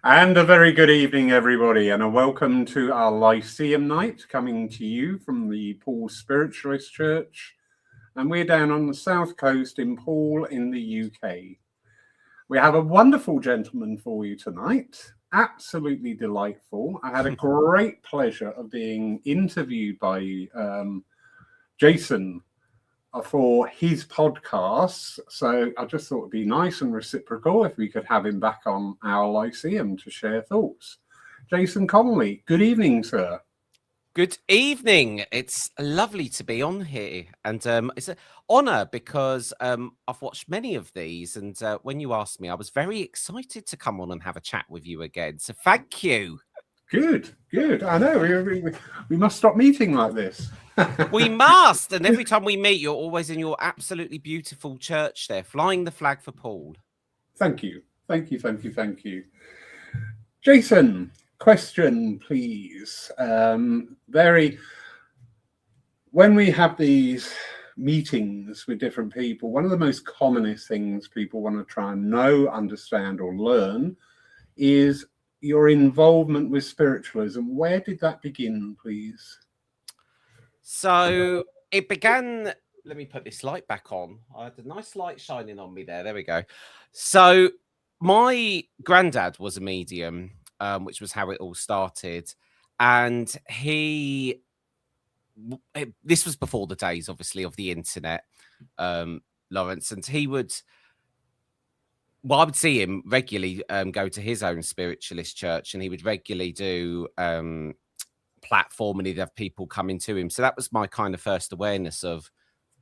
And a very good evening, everybody, and a welcome to our Lyceum night, coming to you from the Poole Spiritualist Church. And we're down on the south coast in Poole in the UK. We have a wonderful gentleman for you tonight, absolutely delightful. I had a great pleasure of being interviewed by Jason for his podcasts. So I just thought it'd be nice and reciprocal if we could have him back on our Lyceum to share thoughts. Jason Connolly, good evening, sir. Good evening. It's lovely to be on here, and it's an honour because I've watched many of these, and when you asked me, I was very excited to come on and have a chat with you again. So thank you. Good. I know we must stop meeting like this. We must. And every time we meet, you're always in your absolutely beautiful church there, flying the flag for Poole. Thank you. Jason, question, please. When we have these meetings with different people, one of the most commonest things people want to try and know, understand, or learn is your involvement with spiritualism. Where did that begin, please? So it began, let me put this light back on. I had a nice light shining on me there. There we go. So my granddad was a medium, which was how it all started. And this was before the days, obviously, of the internet, Lawrence. And I would see him regularly go to his own spiritualist church, and he would regularly do platform, and he'd have people coming to him. So that was my kind of first awareness of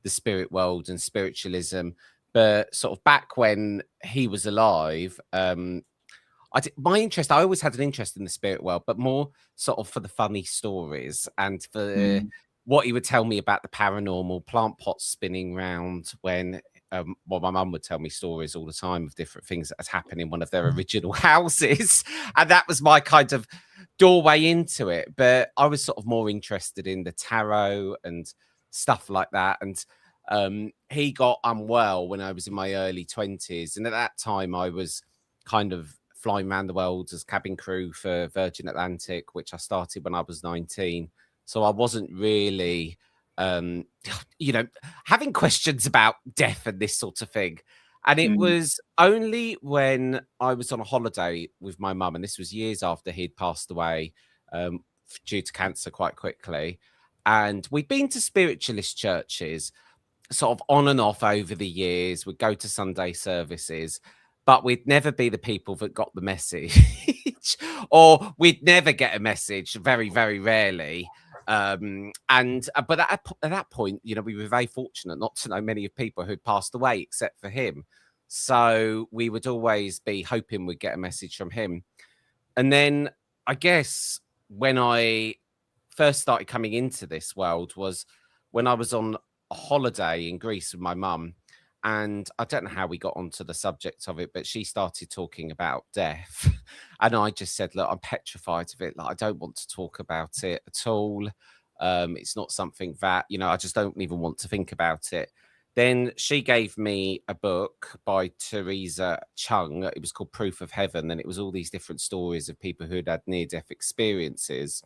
the spirit world and spiritualism. But sort of back when he was alive, I always had an interest in the spirit world, but more sort of for the funny stories and for what he would tell me about the paranormal, plant pots spinning round when my mum would tell me stories all the time of different things that had happened in one of their original houses. And that was my kind of doorway into it. But I was sort of more interested in the tarot and stuff like that. And he got unwell when I was in my early 20s. And at that time, I was kind of flying around the world as cabin crew for Virgin Atlantic, which I started when I was 19. So I wasn't really having questions about death and this sort of thing. And it was only when I was on a holiday with my mum, and this was years after he'd passed away due to cancer quite quickly. And we'd been to spiritualist churches sort of on and off over the years. We'd go to Sunday services, but we'd never be the people that got the message or we'd never get a message, very, very rarely. But at that point, we were very fortunate not to know many of people who'd passed away except for him. So we would always be hoping we'd get a message from him. And then I guess when I first started coming into this world was when I was on a holiday in Greece with my mum. And I don't know how we got onto the subject of it, but she started talking about death. And I just said, look, I'm petrified of it. Like, I don't want to talk about it at all. It's not something that, I just don't even want to think about it. Then she gave me a book by Teresa Chung. It was called Proof of Heaven. And it was all these different stories of people who had near-death experiences.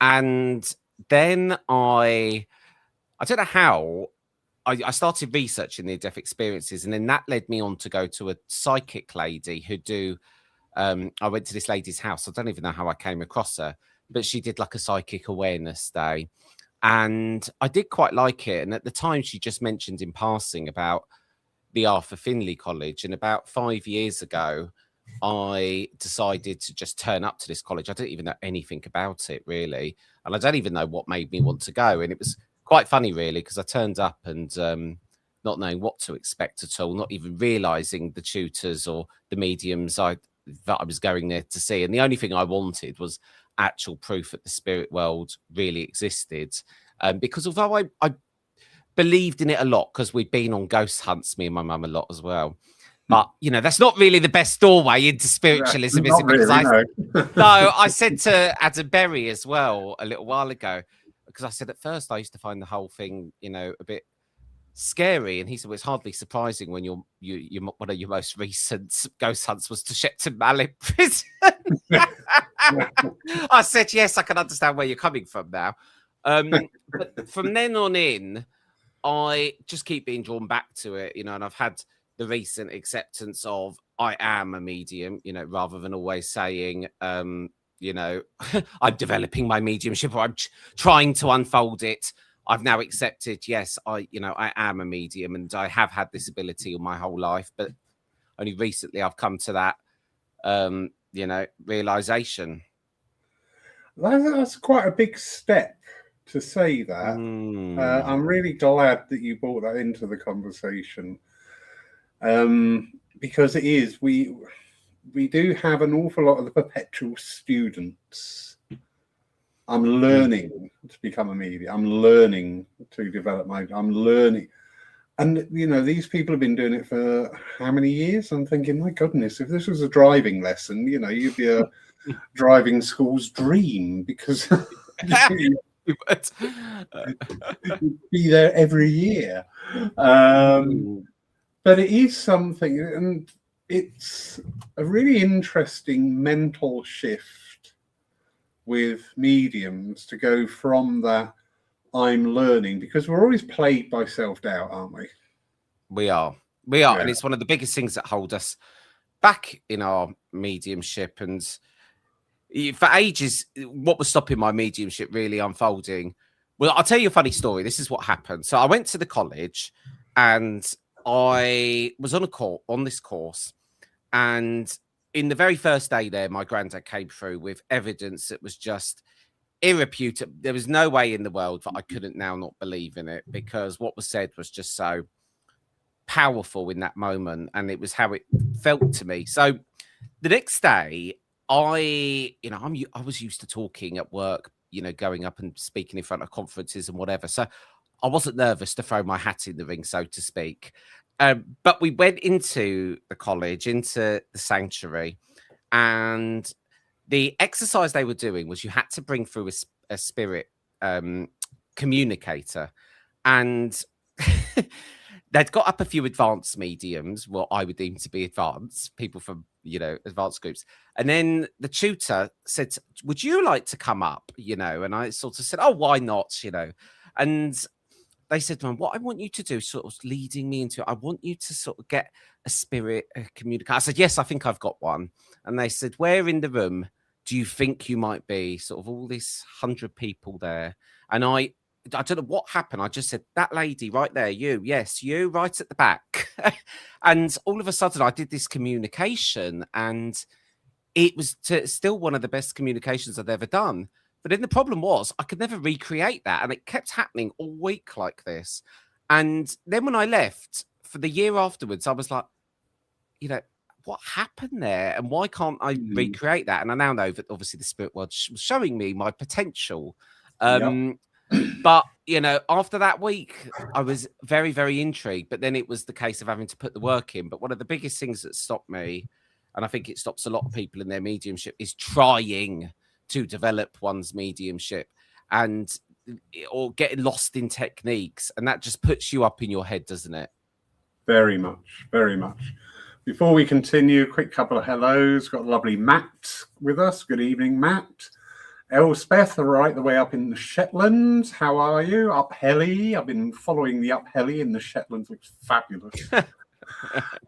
And then I don't know how, I started researching near-death experiences, and then that led me on to go to a psychic lady who I went to this lady's house. I don't even know how I came across her, but she did like a psychic awareness day. And I did quite like it. And at the time, she just mentioned in passing about the Arthur Findlay College. And about 5 years ago, I decided to just turn up to this college. I didn't even know anything about it, really. And I don't even know what made me want to go. And it was quite funny, really, because I turned up and not knowing what to expect at all, not even realizing the tutors or the mediums that I was going there to see. And the only thing I wanted was actual proof that the spirit world really existed. Because although I believed in it a lot, because we'd been on ghost hunts, me and my mum, a lot as well. But, that's not really the best doorway into spiritualism, is it? Because I said to Adam Berry as well a little while ago, because I said at first I used to find the whole thing, a bit scary. And he said, well, it's hardly surprising when you one of your most recent ghost hunts was to Shepton Mallet prison. I said, yes, I can understand where you're coming from now. But from then on in, I just keep being drawn back to it, and I've had the recent acceptance of I am a medium, rather than always saying, I'm developing my mediumship or I'm trying to unfold it. I've now accepted, yes, I am a medium and I have had this ability all my whole life, but only recently I've come to that, realization. That's quite a big step to say that. I'm really glad that you brought that into the conversation, because it is, we do have an awful lot of the perpetual students. I'm learning to become a medium. I'm learning to develop I'm learning. And, these people have been doing it for how many years? I'm thinking, my goodness, if this was a driving lesson, you'd be a driving school's dream, because you'd be there every year. But it is something, and it's a really interesting mental shift with mediums to go from that I'm learning, because we're always plagued by self-doubt, aren't we? We are. Yeah. And it's one of the biggest things that hold us back in our mediumship. And for ages, what was stopping my mediumship really unfolding? Well, I'll tell you a funny story. This is what happened. So I went to the college and I was on this course, and in the very first day there, my granddad came through with evidence that was just irrefutable. There was no way in the world that I couldn't now not believe in it, because what was said was just so powerful in that moment, and it was how it felt to me. So the next day, I was used to talking at work, going up and speaking in front of conferences and whatever. So I wasn't nervous to throw my hat in the ring, so to speak. But we went into the college, into the sanctuary, and the exercise they were doing was you had to bring through a spirit communicator, and they'd got up a few advanced mediums, what I would deem to be advanced, people from, advanced groups. And then the tutor said, would you like to come up? And I sort of said, oh, why not? And they said, man, what I want you to do, sort of leading me into it, I want you to sort of get a spirit communicator. I said, yes, I think I've got one. And they said, where in the room do you think you might be? Sort of all this 100 people there. And I don't know what happened. I just said, that lady right there, you, yes, you right at the back. And all of a sudden I did this communication, and it was still one of the best communications I've ever done. But then the problem was I could never recreate that. And it kept happening all week like this. And then when I left for the year afterwards, I was like, what happened there? And why can't I recreate that? And I now know that obviously the spirit world was showing me my potential. But, after that week, I was very, very intrigued. But then it was the case of having to put the work in. But one of the biggest things that stopped me, and I think it stops a lot of people in their mediumship, is trying to develop one's mediumship or getting lost in techniques. And that just puts you up in your head, doesn't it? Very much, very much. Before we continue, a quick couple of hellos. Got lovely Matt with us. Good evening, Matt. Elspeth, right the way up in the Shetlands. How are you? Up Helly. I've been following the Up Helly in the Shetlands. Looks fabulous.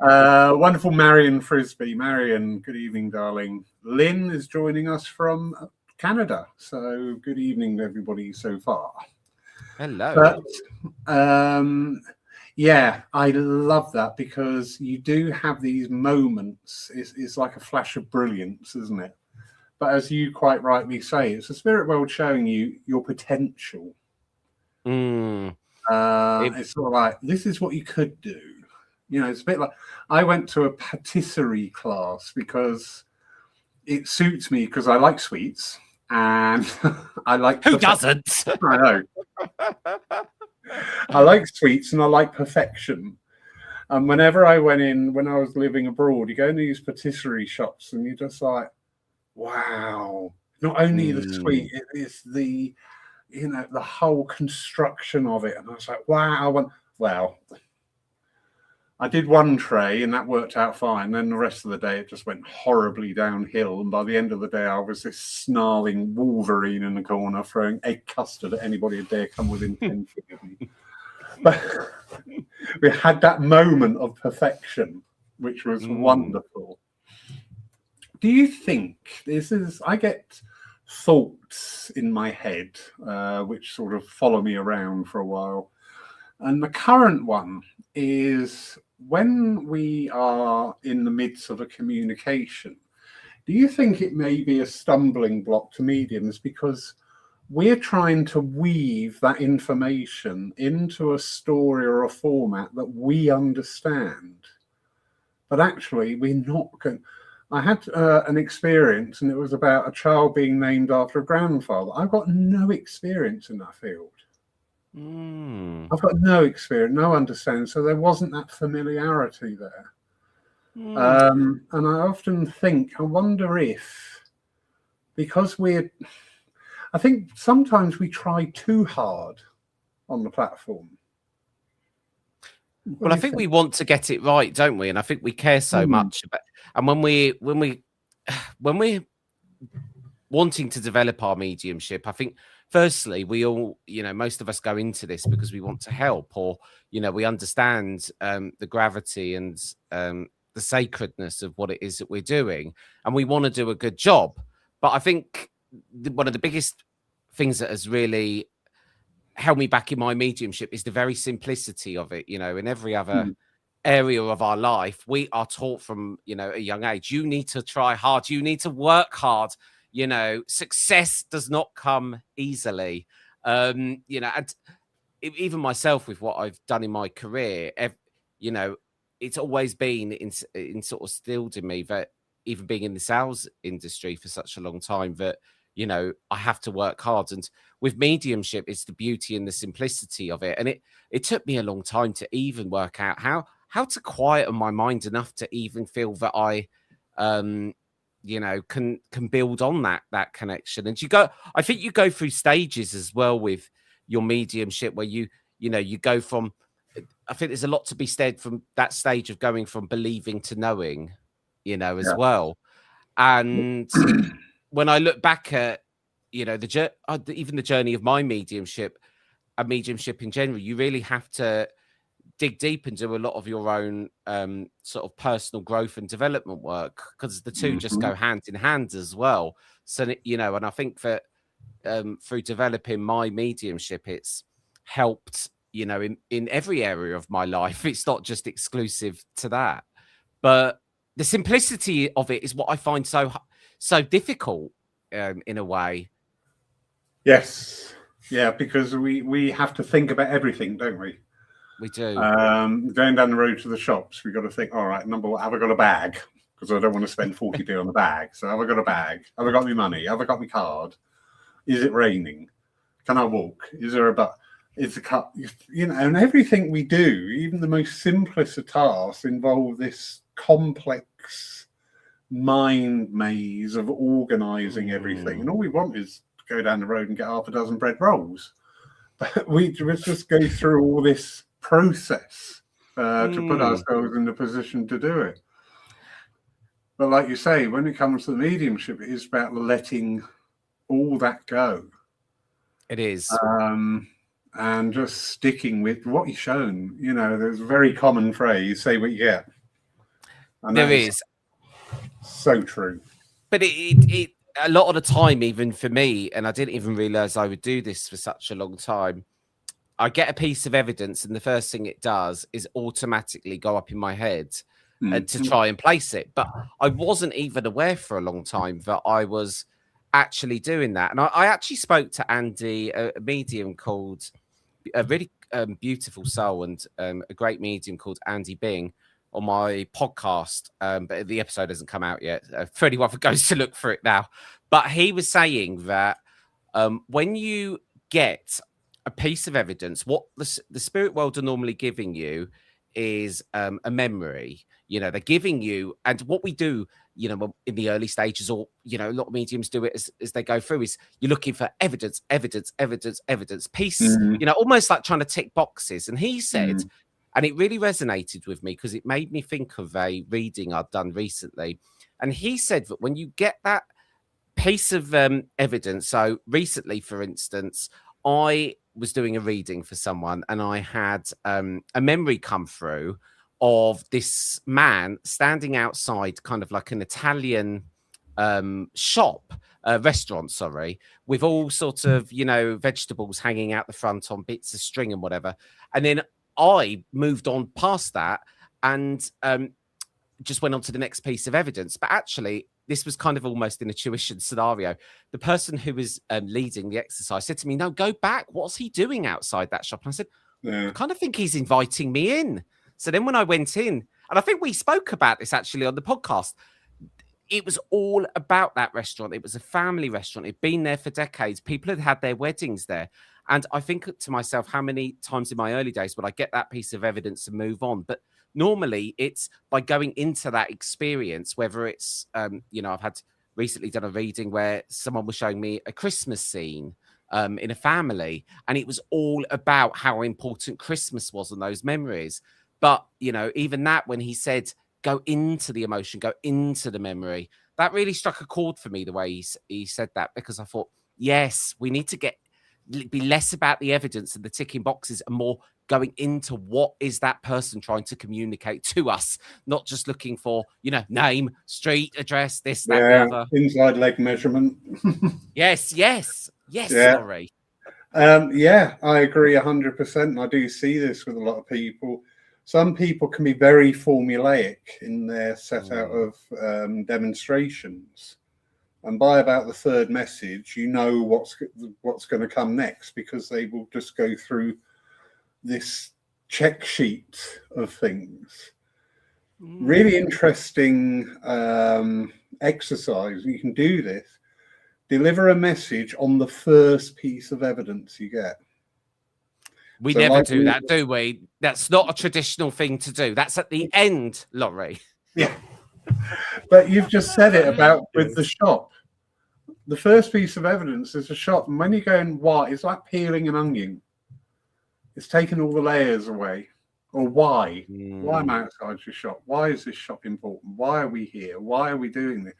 Wonderful Marion Frisbee. Marion, good evening, darling. Lynn is joining us from Canada. So good evening to everybody so far. Hello. But yeah, I love that, because you do have these moments. It's like a flash of brilliance, isn't it? But as you quite rightly say, it's the spirit world showing you your potential. It's sort of like, this is what you could do. It's a bit like, I went to a patisserie class because it suits me, because I like sweets and I like... Who doesn't? I know. I like sweets and I like perfection. And whenever I went in, when I was living abroad, you go into these patisserie shops and you're just like, wow. Not only the sweet, it is the, the whole construction of it. And I was like, wow, well, I did one tray and that worked out fine. Then the rest of the day, it just went horribly downhill. And by the end of the day, I was this snarling Wolverine in the corner, throwing egg custard at anybody who dare come within 10 feet of me. But we had that moment of perfection, which was wonderful. Do you think I get thoughts in my head, which sort of follow me around for a while. And the current one is, when we are in the midst of a communication, do you think it may be a stumbling block to mediums because we're trying to weave that information into a story or a format that we understand, but actually we're not going? I had an experience, and it was about a child being named after a grandfather. I've got no experience in that field. I've got no experience, no understanding, so there wasn't that familiarity there. And I often think, I wonder if, because I think sometimes we try too hard on the platform. Well, I think we want to get it right, don't we? And I think we care so much about, and when we're wanting to develop our mediumship, I think firstly, we all, most of us go into this because we want to help, or, we understand the gravity and the sacredness of what it is that we're doing, and we want to do a good job. But I think one of the biggest things that has really held me back in my mediumship is the very simplicity of it. In every other area of our life, we are taught from, a young age, you need to try hard, you need to work hard. Success does not come easily. And even myself, with what I've done in my career, it's always been in sort of instilled in me that, even being in the sales industry for such a long time, that, I have to work hard. And with mediumship, it's the beauty and the simplicity of it. And it took me a long time to even work out how to quieten my mind enough to even feel that I can build on that connection. And I think you go through stages as well with your mediumship, where you go from, I think there's a lot to be said from that stage of going from believing to knowing, as well. And when I look back at, even the journey of my mediumship and mediumship in general, you really have to dig deep and do a lot of your own sort of personal growth and development work, because the two just go hand in hand as well. So, and I think that through developing my mediumship, it's helped, in every area of my life. It's not just exclusive to that, but the simplicity of it is what I find so difficult in a way. Yes. Yeah, because we have to think about everything, don't we? We do. Going down the road to the shops, we've got to think, all right, number one, have I got a bag? Because I don't want to spend 40p on the bag. So have I got a bag? Have I got my money? Have I got my card? Is it raining? Can I walk? Is there a but? Is the cut? And everything we do, even the most simplest of tasks, involve this complex mind maze of organizing everything. And all we want is to go down the road and get half a dozen bread rolls. But we just go through all this process to put ourselves in the position to do it. But like you say, when it comes to the mediumship, it is about letting all that go. It is. And just sticking with what you're shown. There's a very common phrase, say what you get. And there is. So true. But it a lot of the time, even for me, and I didn't even realize I would do this for such a long time, I get a piece of evidence, and the first thing it does is automatically go up in my head to try and place it. But I wasn't even aware for a long time that I was actually doing that. And I actually spoke to Andy, a medium called, a really beautiful soul, and a great medium called Andy Bing, on my podcast, but the episode hasn't come out yet. For anyone who goes to look for it now. But he was saying that when you get a piece of evidence, what the spirit world are normally giving you is a memory. They're giving you, and what we do, you know, in the early stages, or, you know, a lot of mediums do it as they go through, is you're looking for evidence, piece, you know, almost like trying to tick boxes. And he said, and it really resonated with me because it made me think of a reading I'd done recently. And he said that when you get that piece of evidence, so recently, for instance, I was doing a reading for someone and I had a memory come through of this man standing outside kind of like an Italian restaurant, sorry, with all sorts of, you know, vegetables hanging out the front on bits of string and whatever. And then I moved on past that and just went on to the next piece of evidence. But actually, this was kind of almost in a tuition scenario. The person who was leading the exercise said to me, no, go back. What's he doing outside that shop? And I said, I kind of think he's inviting me in. So then when I went in, and I think we spoke about this actually on the podcast, it was all about that restaurant. It was a family restaurant. It'd been there for decades. People had had their weddings there. And I think to myself, how many times in my early days would I get that piece of evidence and move on? But normally it's by going into that experience, whether it's, you know, I've had recently done a reading where someone was showing me a Christmas scene in a family, and it was all about how important Christmas was and those memories. But, you know, even that, when he said, go into the emotion, go into the memory, that really struck a chord for me, the way he said that, because I thought, yes, we need to be less about the evidence and the ticking boxes and more going into what is that person trying to communicate to us, not just looking for, you know, name, street address, this, that, the other. Inside leg measurement. Yes, Laurie. Yeah, I agree 100%. I do see this with a lot of people. Some people can be very formulaic in their set out of demonstrations. And by about the third message, you know what's going to come next, because they will just go through this check sheet of things. Really interesting exercise. You can do this. Deliver a message on the first piece of evidence you get. We never do that, do we? That's not a traditional thing to do. That's at the end, Laurie. Yeah. But you've just said it about with the shop. The first piece of evidence is a shop. And when you're going, why? It's like peeling an onion. It's taking all the layers away. Or why? Why am I outside your shop? Why is this shop important? Why are we here? Why are we doing this?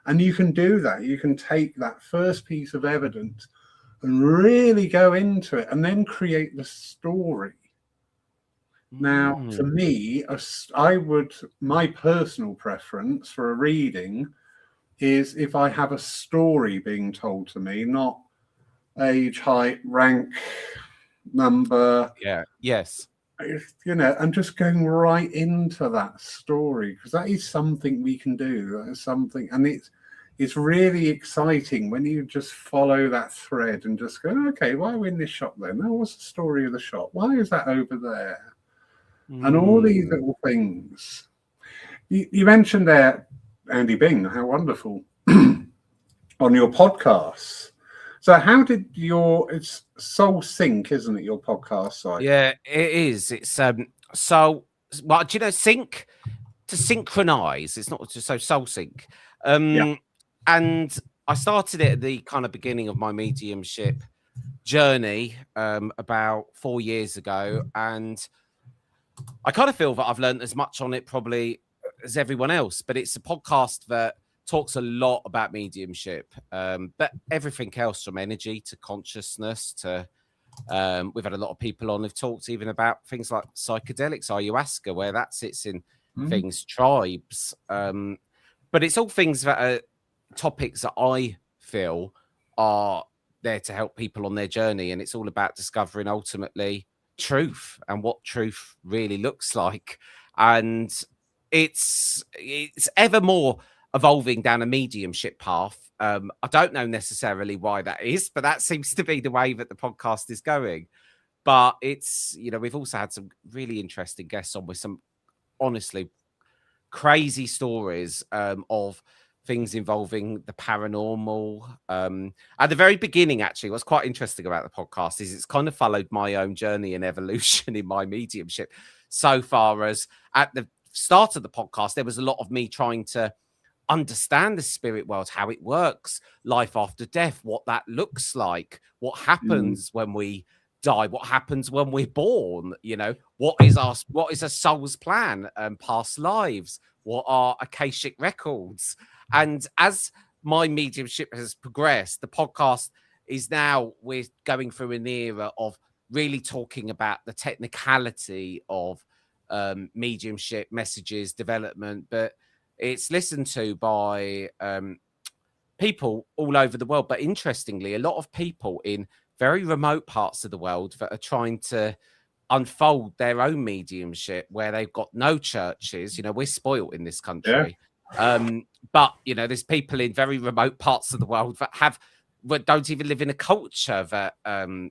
And you can do that. You can take that first piece of evidence and really go into it and then create the story. Now, to me, my personal preference for a reading is if I have a story being told to me, not age, height, rank, number. Yeah. Yes. You know, and just going right into that story, because that is something we can do. That is something, and it's really exciting when you just follow that thread and just go, okay, why are we in this shop then? Oh, what's the story of the shop? Why is that over there? And all these little things. You mentioned there, Andy Bing, how wonderful, on your podcast. So how did it's Soul Sync, isn't it, your podcast site? Yeah, it is. It's so, well, do you know, sync, to synchronize. It's not just so Soul Sync. And I started it at the kind of beginning of my mediumship journey about 4 years ago. And I kind of feel that I've learned as much on it probably as everyone else, but it's a podcast that talks a lot about mediumship, but everything else, from energy to consciousness to we've had a lot of people on who've talked even about things like psychedelics, ayahuasca, where that sits in things, tribes, but it's all things that are topics that I feel are there to help people on their journey, and it's all about discovering ultimately truth and what truth really looks like. And it's ever more evolving down a mediumship path. I don't know necessarily why that is, but that seems to be the way that the podcast is going. But it's, you know, we've also had some really interesting guests on with some honestly crazy stories of things involving the paranormal. At the very beginning, actually, what's quite interesting about the podcast is it's kind of followed my own journey and evolution in my mediumship, so far as at the start of the podcast, there was a lot of me trying to understand the spirit world, how it works, life after death, what that looks like, what happens when we die, what happens when we're born, you know, what is a soul's plan, past lives, what are akashic records. And as my mediumship has progressed, the podcast is now, we're going through an era of really talking about the technicality of mediumship, messages, development, but it's listened to by people all over the world. But interestingly, a lot of people in very remote parts of the world that are trying to unfold their own mediumship, where they've got no churches. You know, we're spoiled in this country. But, you know, there's people in very remote parts of the world that don't even live in a culture that,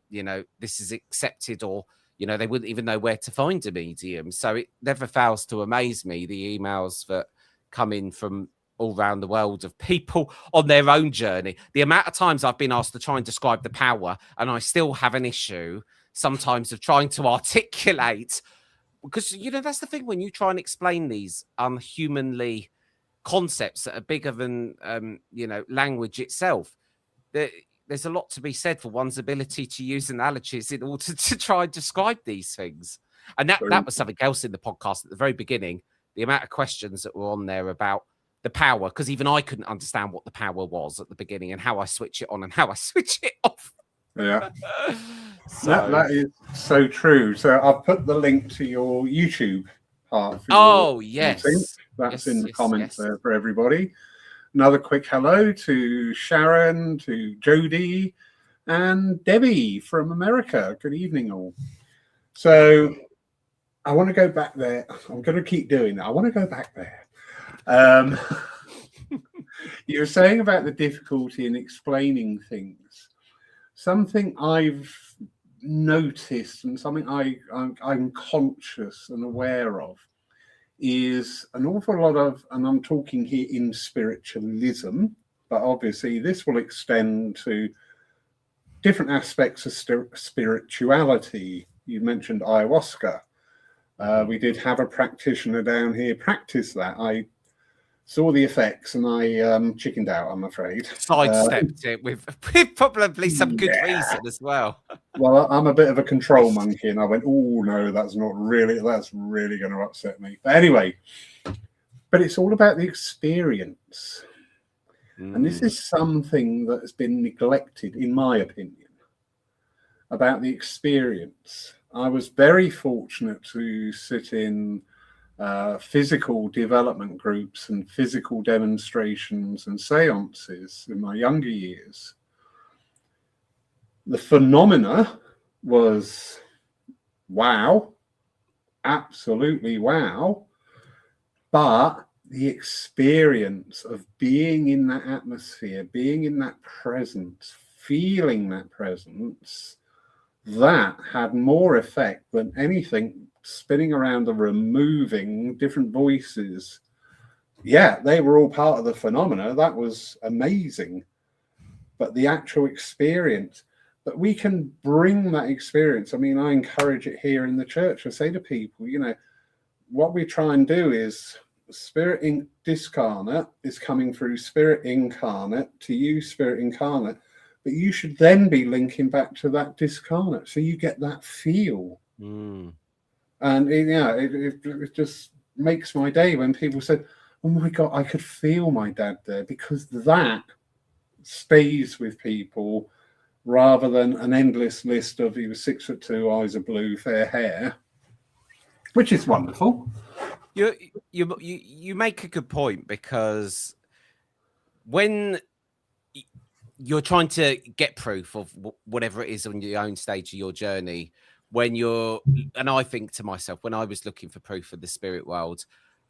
you know, this is accepted, or, you know, they wouldn't even know where to find a medium. So it never fails to amaze me, the emails that come in from all around the world of people on their own journey. The amount of times I've been asked to try and describe the power, and I still have an issue sometimes of trying to articulate, because, you know, that's the thing, when you try and explain these unhumanly concepts that are bigger than, you know, language itself, there's a lot to be said for one's ability to use analogies in order to try and describe these things. And that was something else in the podcast at the very beginning, the amount of questions that were on there about the power, because even I couldn't understand what the power was at the beginning, and how I switch it on and how I switch it off. Yeah. That is so true. So I've put the link to your YouTube part. Yes. That's in the comments there for everybody. Another quick hello to Sharon, to Jody, and Debbie from America. Good evening, all. So I want to go back there. I'm going to keep doing that. I want to go back there. You were saying about the difficulty in explaining things. Something I've noticed, and something I'm conscious and aware of, is an awful lot of, and I'm talking here in spiritualism, but obviously this will extend to different aspects of spirituality. You mentioned ayahuasca. We did have a practitioner down here practice that. I saw the effects and I chickened out, I'm afraid. Sidestepped it with probably some good reason as well. Well, I'm a bit of a control monkey, and I went, oh, no, that's really going to upset me. But anyway, but it's all about the experience. And this is something that has been neglected, in my opinion, about the experience. I was very fortunate to sit in physical development groups and physical demonstrations and seances in my younger years. The phenomena was wow, absolutely wow, but the experience of being in that atmosphere, being in that presence, feeling that presence, that had more effect than anything spinning around the room, moving, different voices. Yeah, they were all part of the phenomena. That was amazing. But the actual experience, that we can bring that experience. I mean, I encourage it here in the church. I say to people, you know, what we try and do is spirit discarnate is coming through spirit incarnate to you, spirit incarnate. But you should then be linking back to that discarnate, so you get that feel. And it just makes my day when people said, "Oh my God, I could feel my dad there," because that stays with people rather than an endless list of he was 6'2", eyes are blue, fair hair, which is wonderful. You make a good point, because when you're trying to get proof of whatever it is on your own stage of your journey, and I think to myself, when I was looking for proof of the spirit world,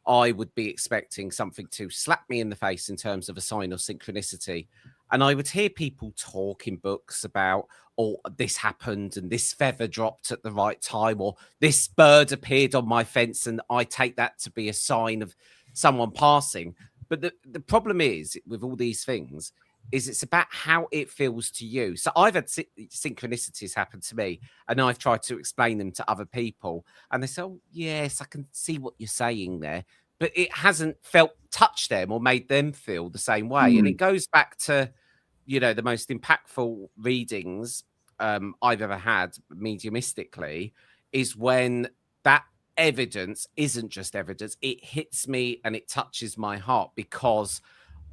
I would be expecting something to slap me in the face in terms of a sign or synchronicity. And I would hear people talk in books about, oh, this happened and this feather dropped at the right time, or this bird appeared on my fence, and I take that to be a sign of someone passing. But the problem is with all these things is it's about how it feels to you. So I've had synchronicities happen to me, and I've tried to explain them to other people, and they say, oh, yes, I can see what you're saying there. but it hasn't touched them or made them feel the same way. And it goes back to, you know, the most impactful readings I've ever had mediumistically is when that evidence isn't just evidence, it hits me and it touches my heart because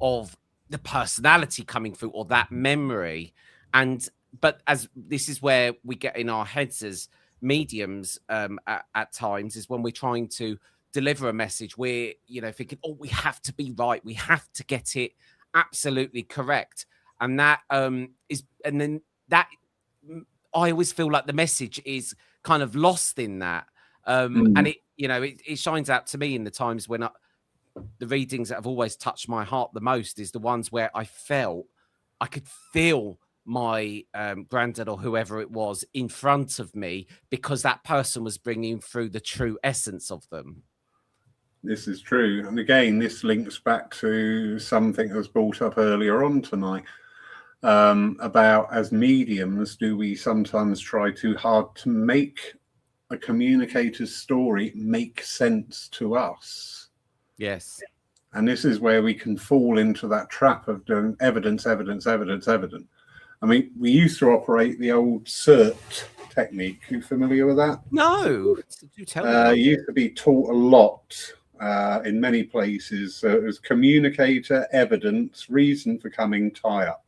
of the personality coming through or that memory. And but as this is where we get in our heads as mediums at times, is when we're trying to deliver a message, we're, you know, thinking, oh, we have to be right, we have to get it absolutely correct. And that is, and then that, I always feel like the message is kind of lost in that. And it, you know, it shines out to me in the times when the readings that have always touched my heart the most is the ones where I could feel my granddad or whoever it was in front of me, because that person was bringing through the true essence of them. This is true. And again, this links back to something that was brought up earlier on tonight, about, as mediums, do we sometimes try too hard to make a communicator's story make sense to us? Yes. And this is where we can fall into that trap of doing evidence. I mean, we used to operate the old CERT technique. You familiar with that? No. Do tell me. You used to be taught a lot in many places. It was communicator, evidence, reason for coming, tie up.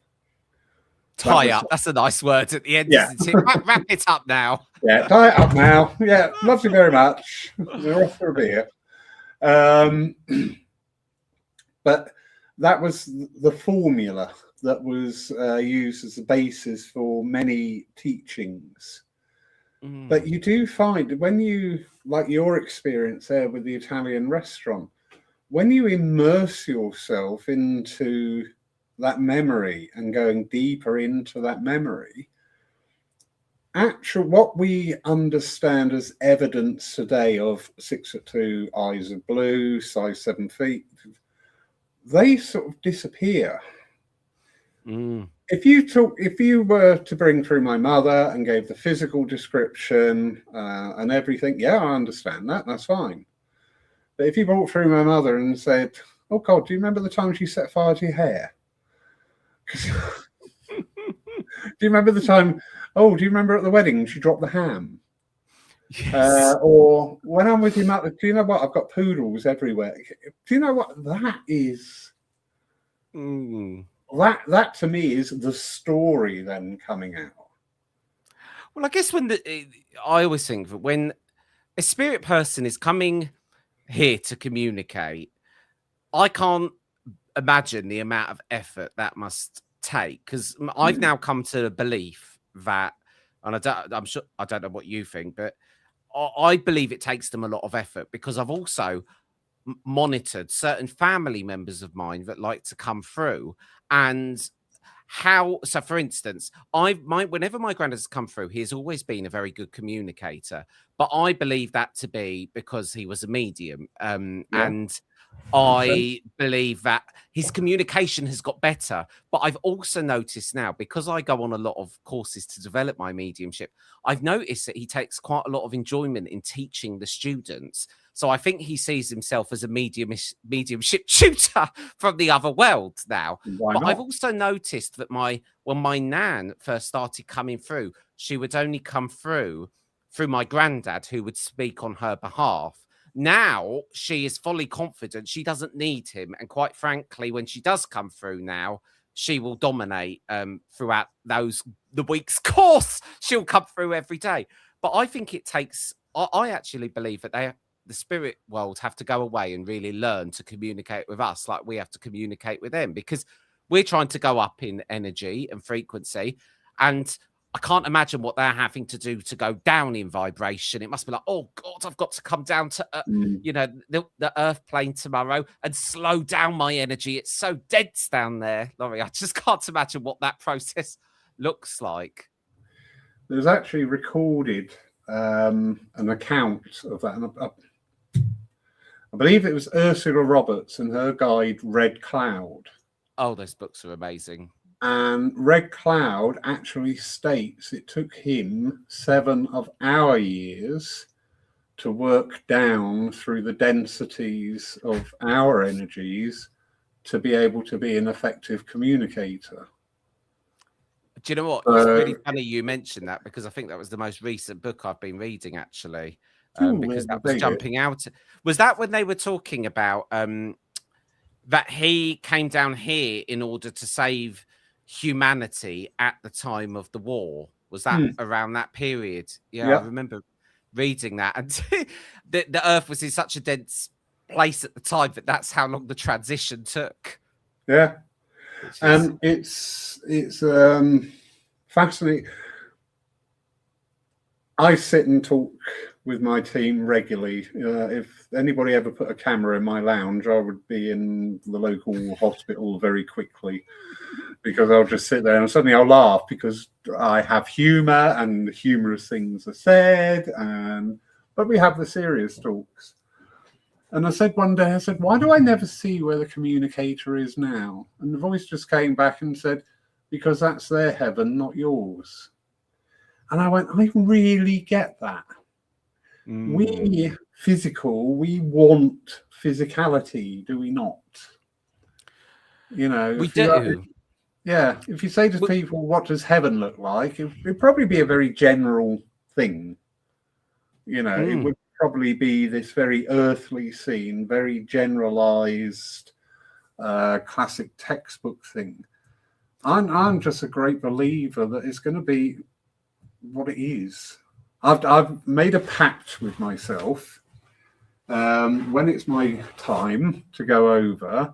Tie up. That's a nice word at the end. Yeah. Wrap it up now. Yeah, tie it up now. Yeah, love you very much. We're off for a beer. But that was the formula that was used as the basis for many teachings. But you do find, when you, like your experience there with the Italian restaurant, when you immerse yourself into that memory and going deeper into that memory, what we understand as evidence today of 6'2", eyes of blue, size 7 feet, they sort of disappear. If you were to bring through my mother and gave the physical description and everything, yeah, I understand that, that's fine. But if you brought through my mother and said, oh God, do you remember the time she set fire to your hair? Do you remember the time, oh, do you remember at the wedding she dropped the ham? Yes. Or when I'm with your mother, do you know what? I've got poodles everywhere. Do you know what that is? That to me is the story then coming out. Well, I guess I always think that when a spirit person is coming here to communicate, I can't imagine the amount of effort that must take, because I've now come to the belief that, and I'm sure, I don't know what you think, but I believe it takes them a lot of effort, because I've also monitored certain family members of mine that like to come through, and so for instance, whenever my granddad has come through, he has always been a very good communicator, but I believe that to be because he was a medium, and I believe that his communication has got better. But I've also noticed now, because I go on a lot of courses to develop my mediumship, I've noticed that he takes quite a lot of enjoyment in teaching the students. So I think he sees himself as a mediumship tutor from the other world now. But I've also noticed that when my nan first started coming through, she would only come through my granddad, who would speak on her behalf. Now she is fully confident. She doesn't need him. And quite frankly, when she does come through now, she will dominate throughout the week's course. She'll come through every day. But I think it takes, I actually believe that the spirit world have to go away and really learn to communicate with us like we have to communicate with them, because we're trying to go up in energy and frequency, and I can't imagine what they're having to do to go down in vibration. It must be like, oh God, I've got to come down to you know, the earth plane tomorrow and slow down my energy. It's so dense down there, Laurie. I just can't imagine what that process looks like. There's actually recorded an account of that. I believe it was Ursula Roberts and her guide Red Cloud. Oh, those books are amazing. And Red Cloud actually states it took him 7 of our years to work down through the densities of our energies to be able to be an effective communicator. Do you know what? It's really funny you mentioned that, because I think that was the most recent book I've been reading, actually, because that was jumping out. Was that when they were talking about that he came down here in order to save humanity at the time of the war? Was that around that period? Yeah, I remember reading that. And the Earth was in such a dense place at the time that that's how long the transition took. Yeah. And it's fascinating. I sit and talk with my team regularly. If anybody ever put a camera in my lounge, I would be in the local hospital very quickly, because I'll just sit there and suddenly I'll laugh because I have humor and humorous things are said, but we have the serious talks. And I said one day, I said, why do I never see where the communicator is now? And the voice just came back and said, because that's their heaven, not yours. And I went, I really get that. We physical, we want physicality, do we not? You know, we do. Yeah. If you say to people, what does heaven look like? It'd probably be a very general thing. You know, it would probably be this very earthly scene, very generalized, classic textbook thing. I'm just a great believer that it's going to be what it is. I've made a pact with myself. When it's my time to go over,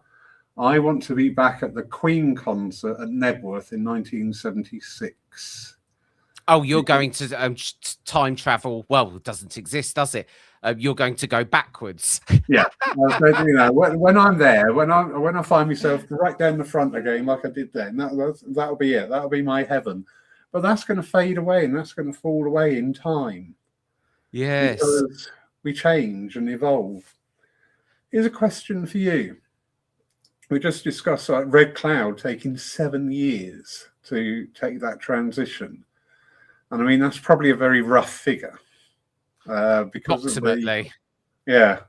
I want to be back at the Queen concert at Nebworth in 1976. Oh, you're going to time travel? Well, it doesn't exist, does it? You're going to go backwards. Yeah, you know, when I'm there, when I find myself right down the front again, like I did then, that'll be it. That'll be my heaven. But that's going to fade away, and that's going to fall away in time. Yes, because we change and evolve. Here's a question for you. We just discussed Red Cloud taking 7 years to take that transition. And I mean, that's probably a very rough figure. Because ultimately, yeah.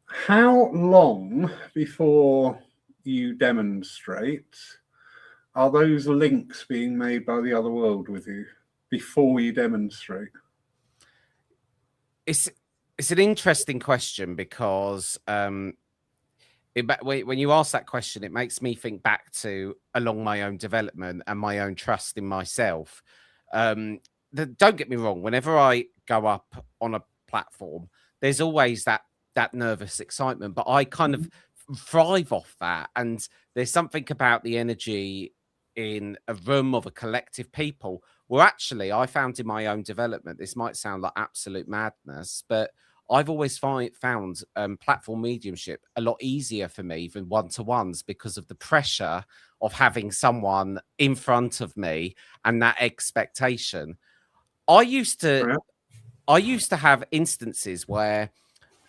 How long before you demonstrate are those links being made by the other world with you before you demonstrate? It's an interesting question, because when you ask that question, it makes me think back to along my own development and my own trust in myself. Don't get me wrong, whenever I go up on a platform, there's always that nervous excitement, but I kind of thrive off that. And there's something about the energy in a room of a collective people where actually I found in my own development, this might sound like absolute madness, but I've always found platform mediumship a lot easier for me than one-to-ones, because of the pressure of having someone in front of me and that expectation. I used to have instances where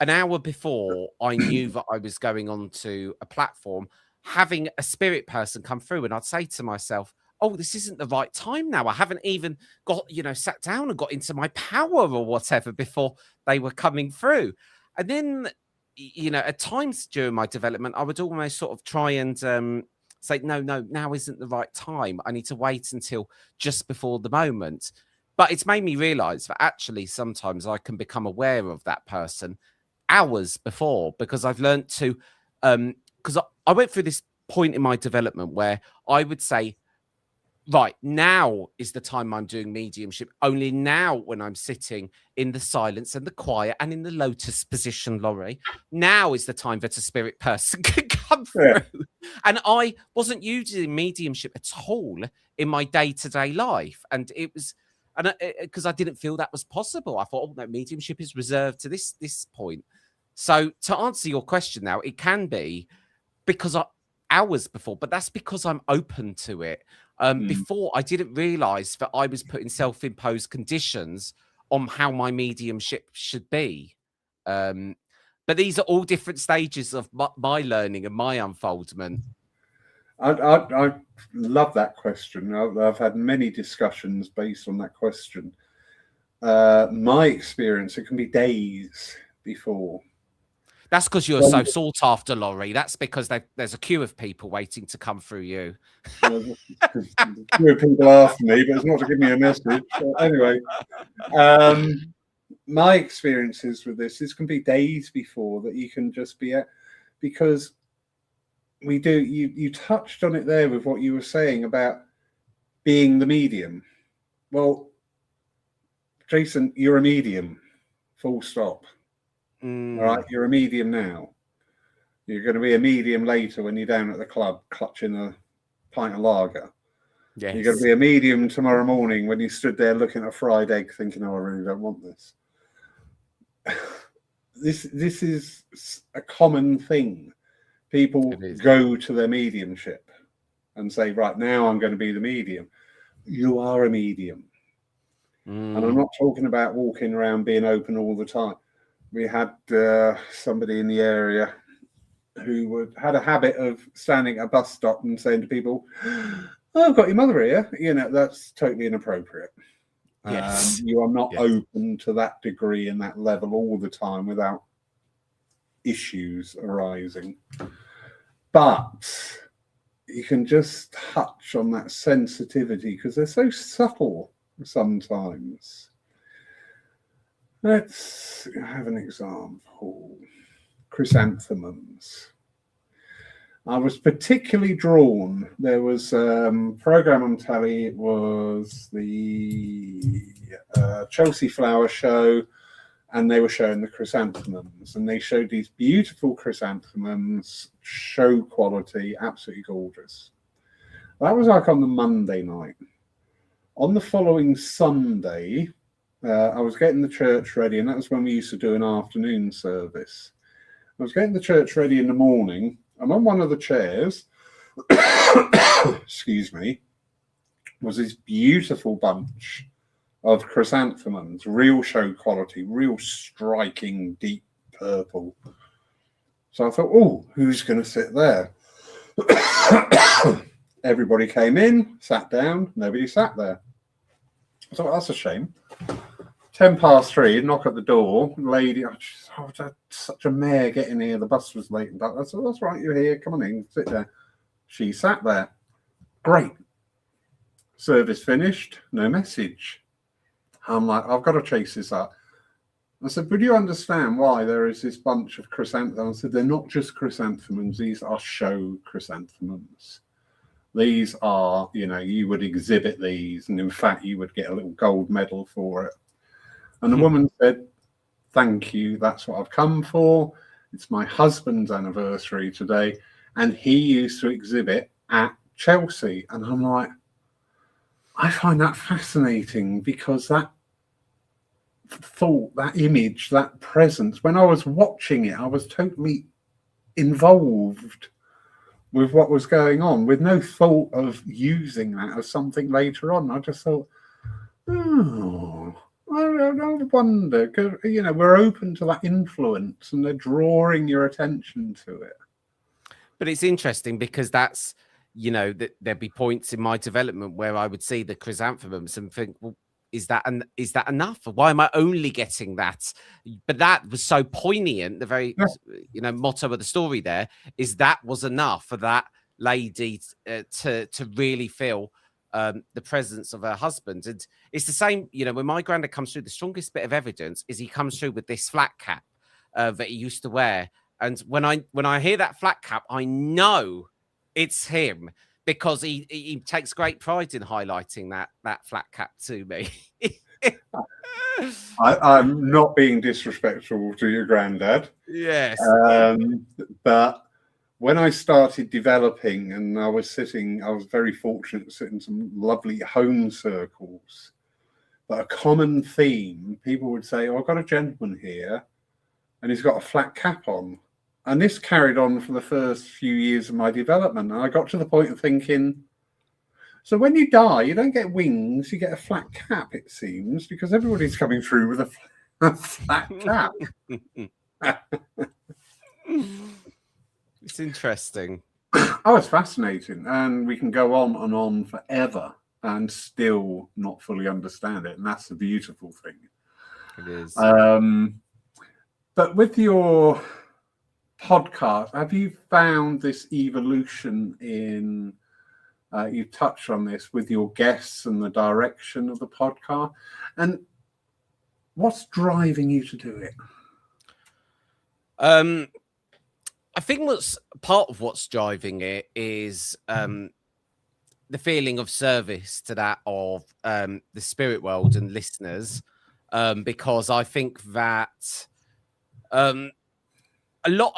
an hour before I knew that I was going onto a platform, having a spirit person come through, and I'd say to myself, oh, this isn't the right time now. I haven't even got, sat down and got into my power or whatever before they were coming through. And then, at times during my development, I would almost sort of try and say, no, now isn't the right time. I need to wait until just before the moment. But it's made me realize that actually sometimes I can become aware of that person hours before, because I've learned to, because I went through this point in my development where I would say, right, now is the time I'm doing mediumship. Only now, when I'm sitting in the silence and the quiet and in the lotus position, Laurie, now is the time that a spirit person can come through. And I wasn't using mediumship at all in my day-to-day life. And it was, because I didn't feel that was possible. I thought, oh, no, mediumship is reserved to this point. So to answer your question now, it can be because hours before, but that's because I'm open to it. Before, I didn't realize that I was putting self-imposed conditions on how my mediumship should be. But these are all different stages of my learning and my unfoldment. I love that question. I've had many discussions based on that question. my experience, it can be days before. That's because you're so sought after, Laurie. That's because there's a queue of people waiting to come through you. There are people after me, but it's not to give me a message. But anyway, my experiences with this can be days before that you can just be at, because we do. You touched on it there with what you were saying about being the medium. Well, Jason, you're a medium. Full stop. All right, you're a medium now. You're going to be a medium later when you're down at the club clutching a pint of lager. Yes. You're going to be a medium tomorrow morning when you stood there looking at a fried egg thinking, oh, I really don't want this. This is a common thing. People go to their mediumship and say, right, now I'm going to be the medium. You are a medium. And I'm not talking about walking around being open all the time. We had somebody in the area who had a habit of standing at a bus stop and saying to people, oh, I've got your mother here. You know, that's totally inappropriate. Yes. You are not open to that degree and that level all the time without issues arising. But you can just touch on that sensitivity because they're so subtle sometimes. Let's have an example. Chrysanthemums. I was particularly drawn. There was a program on telly. It was the Chelsea Flower Show, and they were showing the chrysanthemums. And they showed these beautiful chrysanthemums, show quality, absolutely gorgeous. That was like on the Monday night. On the following Sunday, I was getting the church ready, and that was when we used to do an afternoon service. I was getting the church ready in the morning. I'm on one of the chairs, excuse me, was this beautiful bunch of chrysanthemums, real show quality, real striking deep purple. So I thought, oh, who's going to sit there? Everybody came in, sat down, nobody sat there. I thought, that's a shame. 3:10, knock at the door, lady, that's such a mare getting here, the bus was late. I said, that's right, you're here, come on in, sit there. She sat there. Great. Service finished, no message. I'm like, I've got to chase this up. I said, would you understand why there is this bunch of chrysanthemums? I said, they're not just chrysanthemums, these are show chrysanthemums. These are, you know, you would exhibit these, and in fact, you would get a little gold medal for it. And the woman said, thank you, that's what I've come for. It's my husband's anniversary today, and he used to exhibit at Chelsea. And I'm like, I find that fascinating because that thought, that image, that presence, when I was watching it, I was totally involved with what was going on with no thought of using that as something later on. I just thought, oh, I wonder, because, you know, we're open to that influence and they're drawing your attention to it. But it's interesting because that's, you know, that there'd be points in my development where I would see the chrysanthemums and think, well, is that enough? Why am I only getting that? But that was so poignant. The very, you know, motto of the story there is that was enough for that lady to really feel the presence of her husband. And it's the same, you know, when my granddad comes through, the strongest bit of evidence is he comes through with this flat cap that he used to wear. And when I hear that flat cap, I know it's him, because he takes great pride in highlighting that flat cap to me. I'm not being disrespectful to your granddad. Yes. But when I started developing, and I was very fortunate to sit in some lovely home circles. But a common theme, people would say, oh, I've got a gentleman here, and he's got a flat cap on. And this carried on for the first few years of my development. And I got to the point of thinking, so when you die, you don't get wings, you get a flat cap, it seems, because everybody's coming through with a flat cap. It's interesting. Oh, it's fascinating. And we can go on and on forever and still not fully understand it. And that's the beautiful thing. It is. But with your podcast, have you found this evolution in, you touched on this with your guests and the direction of the podcast, and what's driving you to do it? I think what's part of what's driving it is the feeling of service to that of the spirit world and listeners, because I think that a lot.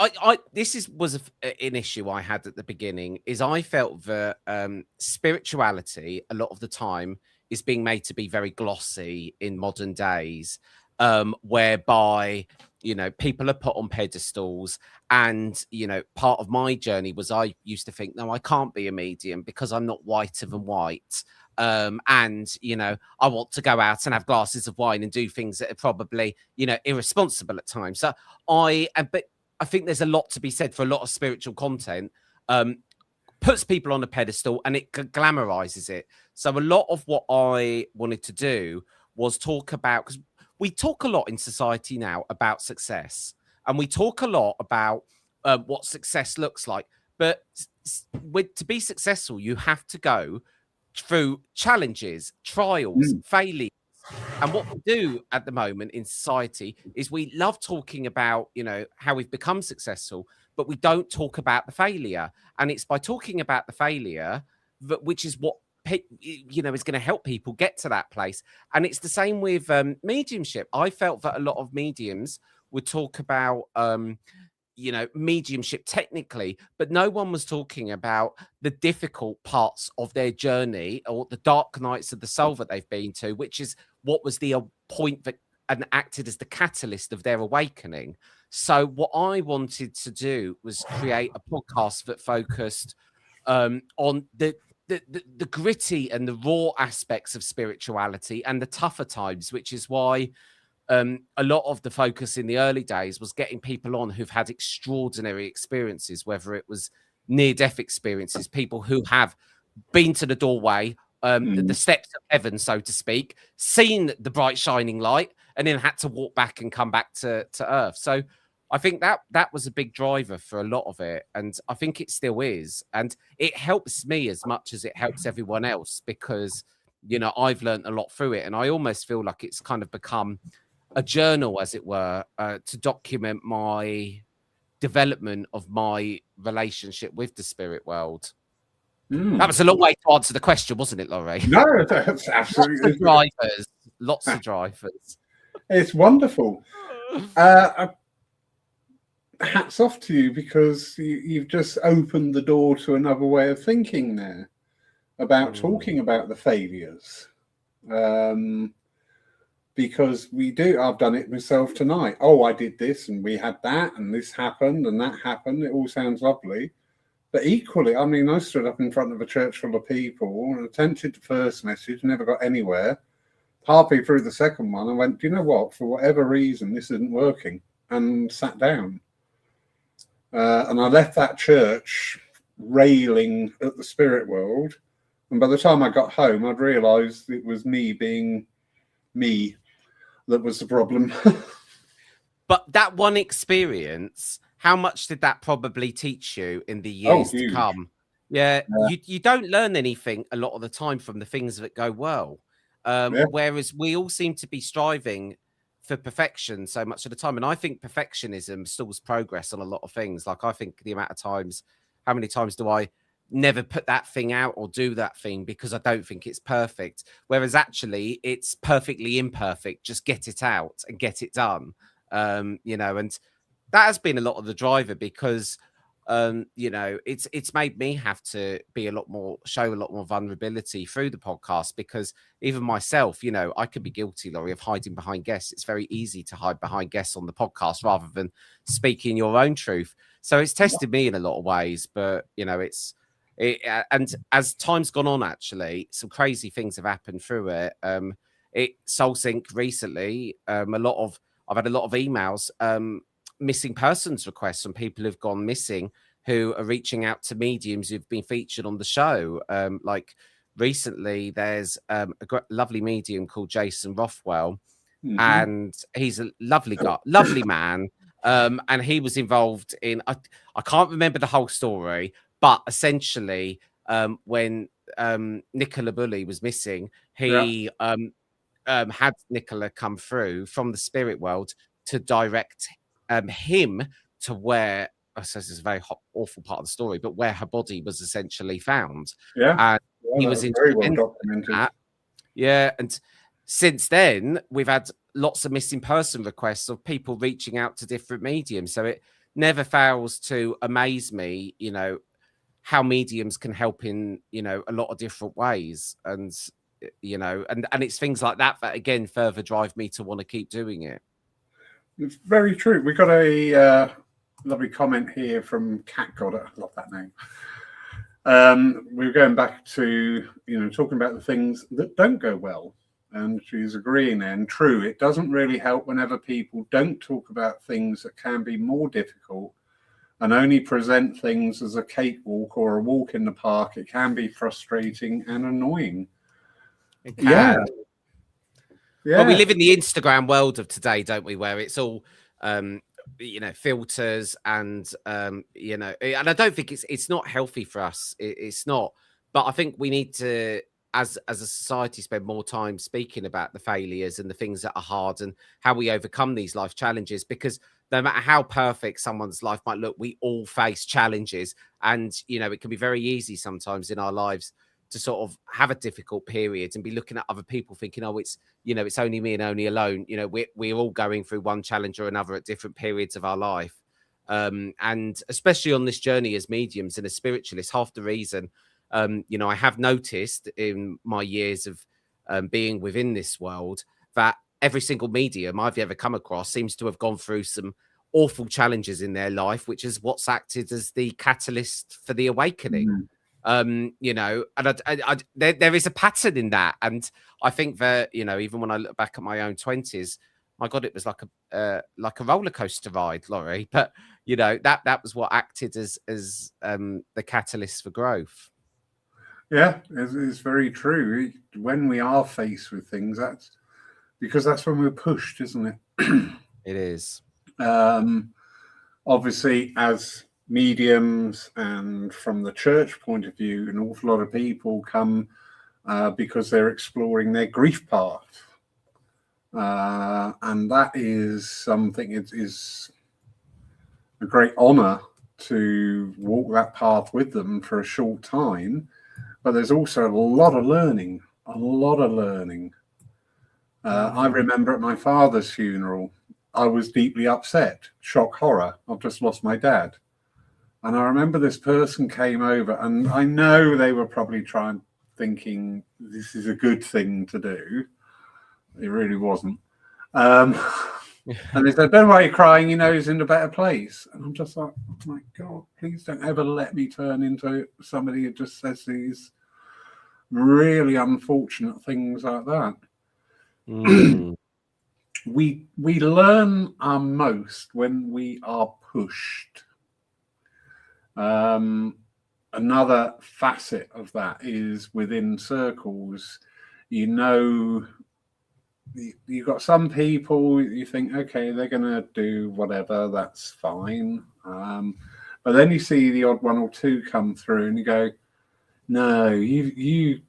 Was an issue I had at the beginning. Is I felt that spirituality a lot of the time is being made to be very glossy in modern days, whereby people are put on pedestals. And part of my journey was I used to think, no, I can't be a medium because I'm not whiter than white. And I want to go out and have glasses of wine and do things that are probably irresponsible at times. So but I think there's a lot to be said for a lot of spiritual content. Puts people on a pedestal and it glamorizes it. So a lot of what I wanted to do was talk about, because we talk a lot in society now about success, and we talk a lot about what success looks like. But to be successful, you have to go through challenges, trials, failures. And what we do at the moment in society is we love talking about, how we've become successful, but we don't talk about the failure. And it's by talking about the failure, which is what is going to help people get to that place. And it's the same with mediumship. I felt that a lot of mediums would talk about mediumship technically, but no one was talking about the difficult parts of their journey or the dark nights of the soul that they've been to, which is what was the point that and acted as the catalyst of their awakening. So what I wanted to do was create a podcast that focused on the gritty and the raw aspects of spirituality and the tougher times, which is why a lot of the focus in the early days was getting people on who've had extraordinary experiences, whether it was near-death experiences, people who have been to the doorway, the steps of heaven, so to speak, seen the bright shining light, and then had to walk back and come back to earth. So I think that was a big driver for a lot of it, and I think it still is. And it helps me as much as it helps everyone else, because I've learned a lot through it, and I almost feel like it's kind of become a journal, as it were, to document my development of my relationship with the spirit world. That was a long way to answer the question, wasn't it, Laurie? No, that's absolutely lots of drivers. It's wonderful. Hats off to you, because you've just opened the door to another way of thinking there about talking about the failures. Because I've done it myself tonight. Oh, I did this and we had that and this happened and that happened. It all sounds lovely. But equally, I mean, I stood up in front of a church full of people and attempted the first message, never got anywhere. Halfway through the second one, I went, do you know what? For whatever reason, this isn't working, and sat down. And I left that church railing at the spirit world. And by the time I got home, I'd realised it was me being me that was the problem. But that one experience, how much did that probably teach you in the years to come? Yeah. You don't learn anything a lot of the time from the things that go well. Whereas we all seem to be striving for perfection so much of the time. And I think perfectionism stalls progress on a lot of things. Like, I think the amount of times, how many times do I never put that thing out or do that thing because I don't think it's perfect? Whereas actually it's perfectly imperfect. Just get it out and get it done. And that has been a lot of the driver, because it's made me have to show a lot more vulnerability through the podcast, because even myself, I could be guilty, Laurie, of hiding behind guests. It's very easy to hide behind guests on the podcast rather than speaking your own truth. So it's tested me in a lot of ways, but and as time's gone on, actually, some crazy things have happened through it. SoulSync recently, I've had a lot of emails, missing persons requests from people who've gone missing, who are reaching out to mediums who've been featured on the show. Like recently, there's a lovely medium called Jason Rothwell, and he's a lovely guy, lovely man. And he was involved in, I can't remember the whole story, but essentially, when Nicola Bully was missing, he had Nicola come through from the spirit world to direct him to where, I suppose it's a very awful part of the story, but where her body was essentially found. Yeah. And he that was very well instrumental in documented. that. Yeah. And since then, we've had lots of missing person requests of people reaching out to different mediums. So it never fails to amaze me, you know, how mediums can help in, you know, a lot of different ways. And, you know, and it's things like that that, again, further drive me to want to keep doing it. It's very true. We got a lovely comment here from Cat Godder. I love that name. We were going back to, you know, talking about the things that don't go well. And she's agreeing there. And true, it doesn't really help whenever people don't talk about things that can be more difficult and only present things as a cakewalk or a walk in the park. It can be frustrating and annoying. It can. Yeah. Well, we live in the Instagram world of today, don't we? Where it's all, you know, filters and, you know, and I don't think it's not healthy for us. It's not. But I think we need to, as a society, spend more time speaking about the failures and the things that are hard and how we overcome these life challenges, because no matter how perfect someone's life might look, we all face challenges. And, you know, it can be very easy sometimes in our lives to sort of have a difficult period and be looking at other people thinking, oh, it's, you know, it's only me and only alone. You know, we're all going through one challenge or another at different periods of our life. And especially on this journey as mediums and as spiritualists, half the reason, you know, I have noticed in my years of being within this world that every single medium I've ever come across seems to have gone through some awful challenges in their life, which is what's acted as the catalyst for the awakening. You know, and there is a pattern in that. And I think that, you know, even when I look back at my own 20s, my God, it was like a roller coaster ride, Laurie. But, you know, that was what acted as the catalyst for growth. Yeah, it's very true. When we are faced with things, that's because that's when we're pushed, isn't it? It is. Obviously, as mediums and from the church point of view, an awful lot of people come because they're exploring their grief path. And that is something, it is a great honor to walk that path with them for a short time. But there's also a lot of learning, I remember at my father's funeral, I was deeply upset, shock, horror. I've just lost my dad. And I remember this person came over, and I know they were probably thinking this is a good thing to do. It really wasn't. And they said, don't worry, crying, you know, he's in a better place. And I'm just like, oh my God, please don't ever let me turn into somebody who just says these really unfortunate things like that. We learn our most when we are pushed. Another facet of that is within circles. You know, you've got some people you think, okay, they're going to do whatever, that's fine. But then you see the odd one or two come through and you go, no, you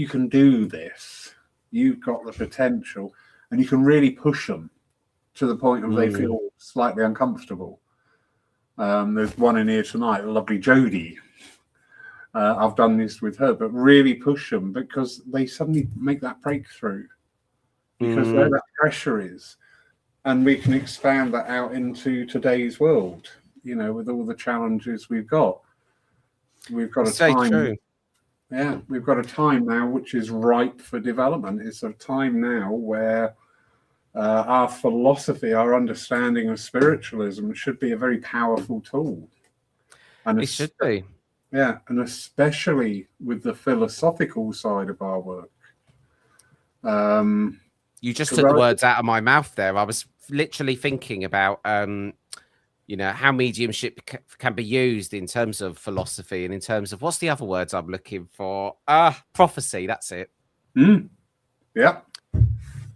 can do this. You've got the potential, and you can really push them to the point of they feel slightly uncomfortable. There's one in here tonight, lovely Jodie. I've done this with her, but really push them because they suddenly make that breakthrough because where that pressure is, and we can expand that out into today's world. You know, with all the challenges we've got a time. True. Yeah, we've got a time now which is ripe for development. It's a time now where our philosophy, our understanding of spiritualism should be a very powerful tool. And it should be. Yeah, and especially with the philosophical side of our work. You just took the words out of my mouth there. I was literally thinking about, you know, how mediumship can be used in terms of philosophy and in terms of, what's the other words I'm looking for? Prophecy, that's it. Yeah.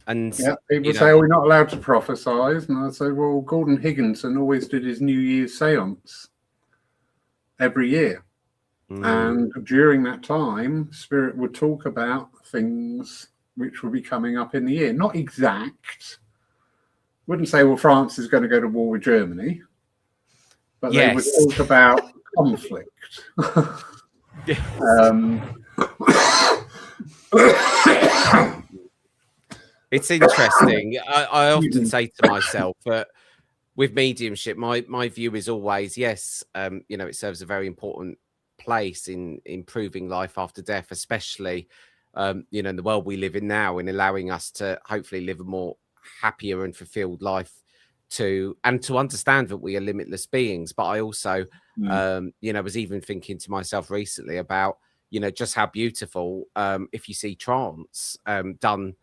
And Yeah, people say, "Oh, we're not allowed to prophesize," and I say, "Well, Gordon Higginson always did his New Year's séance every year, and during that time, Spirit would talk about things which would be coming up in the year. Not exact. Wouldn't say, well, France is going to go to war with Germany, but they would talk about conflict." It's interesting. I often say to myself that with mediumship, my view is always, yes, it serves a very important place in improving life after death, especially, in the world we live in now, in allowing us to hopefully live a more happier and fulfilled life and to understand that we are limitless beings. But I also, was even thinking to myself recently about, just how beautiful, if you see trance done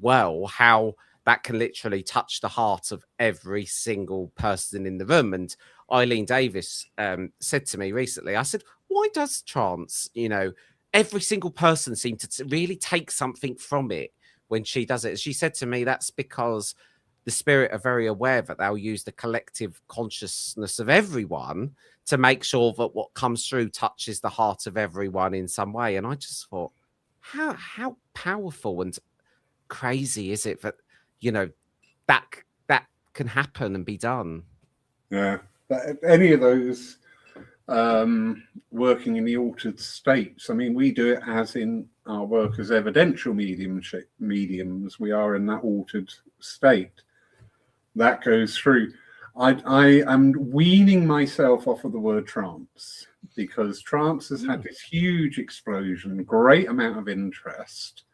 well, how that can literally touch the heart of every single person in the room. And Eileen Davis said to me recently, I said, why does trance, every single person seem to really take something from it when she does it? She said to me, that's because the spirit are very aware that they'll use the collective consciousness of everyone to make sure that what comes through touches the heart of everyone in some way. And I just thought, how powerful and crazy is it that that can happen and be done? Yeah, but any of those working in the altered states, I mean, we do it as in our work as evidential mediums. We are in that altered state that goes through. I am weaning myself off of the word trance, because trance has had this huge explosion, great amount of interest,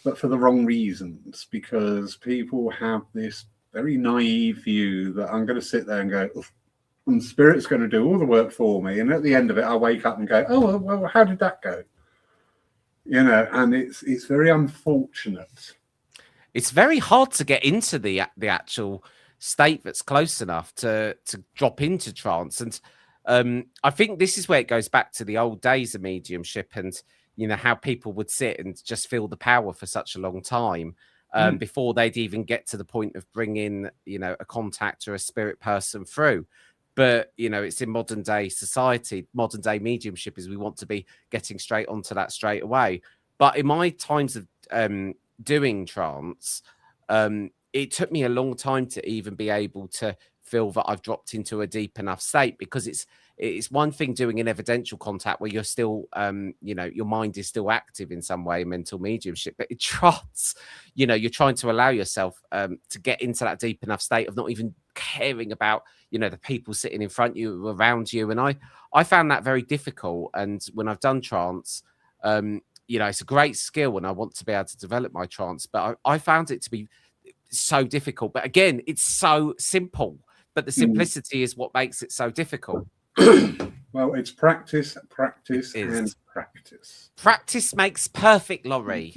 but for the wrong reasons, because people have this very naive view that I'm going to sit there and go, and Spirit's going to do all the work for me, and at the end of it, I'll wake up and go, oh, well, how did that go? And it's very unfortunate. It's very hard to get into the actual state that's close enough to drop into trance. And I think this is where it goes back to the old days of mediumship, and how people would sit and just feel the power for such a long time before they'd even get to the point of bringing, a contact or a spirit person through. But, it's in modern day society, modern day mediumship is we want to be getting straight onto that straight away. But in my times of doing trance, it took me a long time to even be able to feel that I've dropped into a deep enough state, because it's one thing doing an evidential contact where you're still, your mind is still active in some way, mental mediumship, but it trance, you're trying to allow yourself to get into that deep enough state of not even caring about, the people sitting in front of you, around you. And I found that very difficult. And when I've done trance, it's a great skill and I want to be able to develop my trance, but I found it to be so difficult. But again, it's so simple, but the simplicity is what makes it so difficult. Well, it's practice, and practice. Practice makes perfect, Laurie.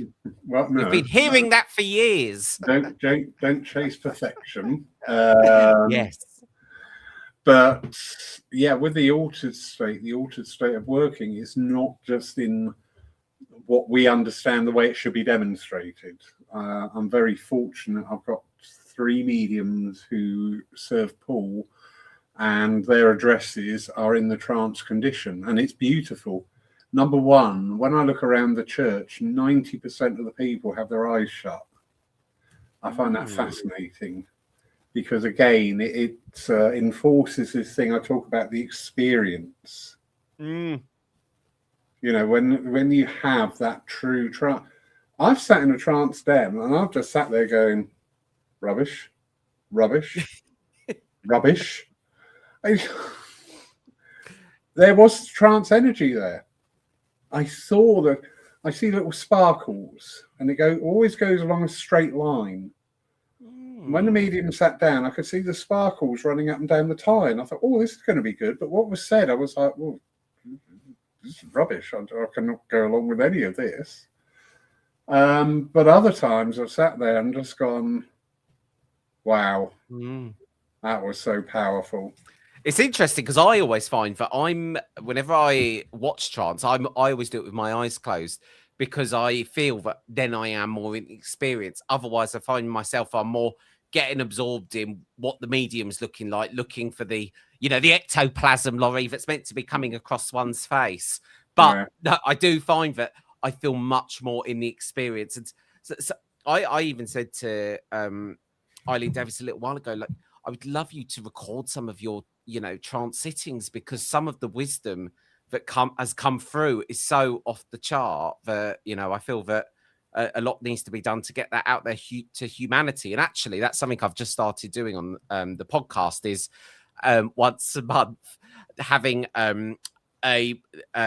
Well, no, we've been hearing that for years. Don't chase perfection. Yes. But yeah, with the altered state of working is not just in what we understand the way it should be demonstrated. I'm very fortunate. I've got 3 mediums who serve Poole, and their addresses are in the trance condition, and it's beautiful. Number one, when I look around the church, 90% of the people have their eyes shut. I find that fascinating, because again, it enforces this thing I talk about, the experience. When you have that true trance. I've sat in a trance den and I've just sat there going, rubbish, rubbish, rubbish. There was trance energy there. I see little sparkles, and it always goes along a straight line. When the medium sat down, I could see the sparkles running up and down the tie, and I thought, oh, this is going to be good. But what was said, I was like, well, this is rubbish. I cannot go along with any of this. But other times I've sat there and just gone, wow, that was so powerful. It's interesting because I always find that whenever I watch trance, I always do it with my eyes closed, because I feel that then I am more inexperienced. Otherwise, I find myself I'm more getting absorbed in what the medium's looking like, looking for the ectoplasm lorry that's meant to be coming across one's face. But Right. no, I do find that I feel much more in the experience. And so I even said to Eileen Davis a little while ago, like, I would love you to record some of your, trance sittings, because some of the wisdom that has come through is so off the chart that, I feel that a lot needs to be done to get that out there to humanity. And actually, that's something I've just started doing on the podcast, is once a month having a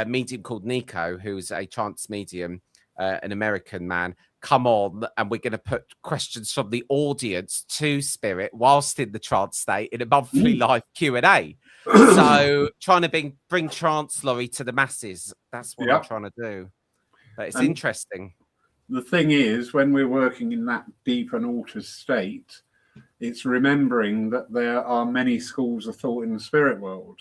medium called Nico, who's a trance medium, an American man, come on, and we're going to put questions from the audience to Spirit whilst in the trance state in a monthly live Q&A. So trying to bring trance lorry to the masses. That's what I'm trying to do. But it's interesting. The thing is, when we're working in that deep and altered state, it's remembering that there are many schools of thought in the spirit world.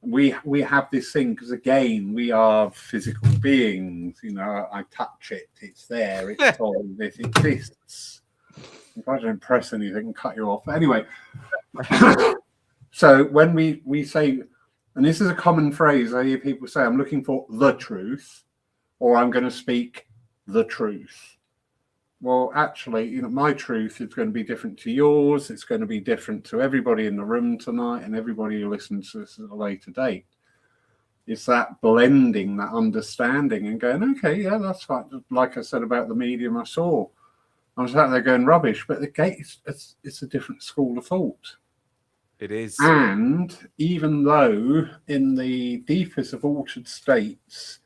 We have this thing because, again, we are physical beings. I touch it, it's there, it's told, it exists. If I don't press anything and cut you off. But anyway, so when we say, and this is a common phrase, I hear people say, I'm looking for the truth, or I'm going to speak the truth. Well, actually, my truth is going to be different to yours. It's going to be different to everybody in the room tonight and everybody who listens to this at a later date. It's that blending, that understanding, and going, okay, yeah, that's fine. Like I said about the medium I saw, I was out there going rubbish, but the gate, it's a different school of thought. It is. And even though in the deepest of altered states,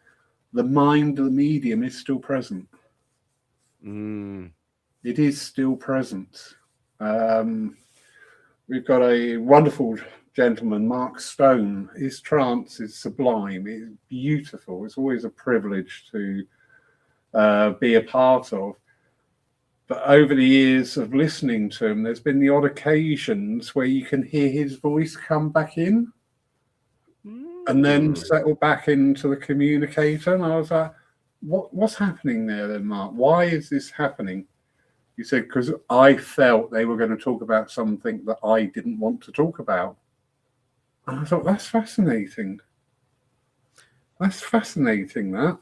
the mind of the medium is still present. It is still present. We've got a wonderful gentleman, Mark Stone. His trance is sublime. It's beautiful. It's always a privilege to be a part of. But over the years of listening to him, there's been the odd occasions where you can hear his voice come back in and then settle back into the communicator. And I was like, what's happening there then, Mark? Why is this happening? He said, because I felt they were going to talk about something that I didn't want to talk about. And I thought, that's fascinating. That's fascinating, that.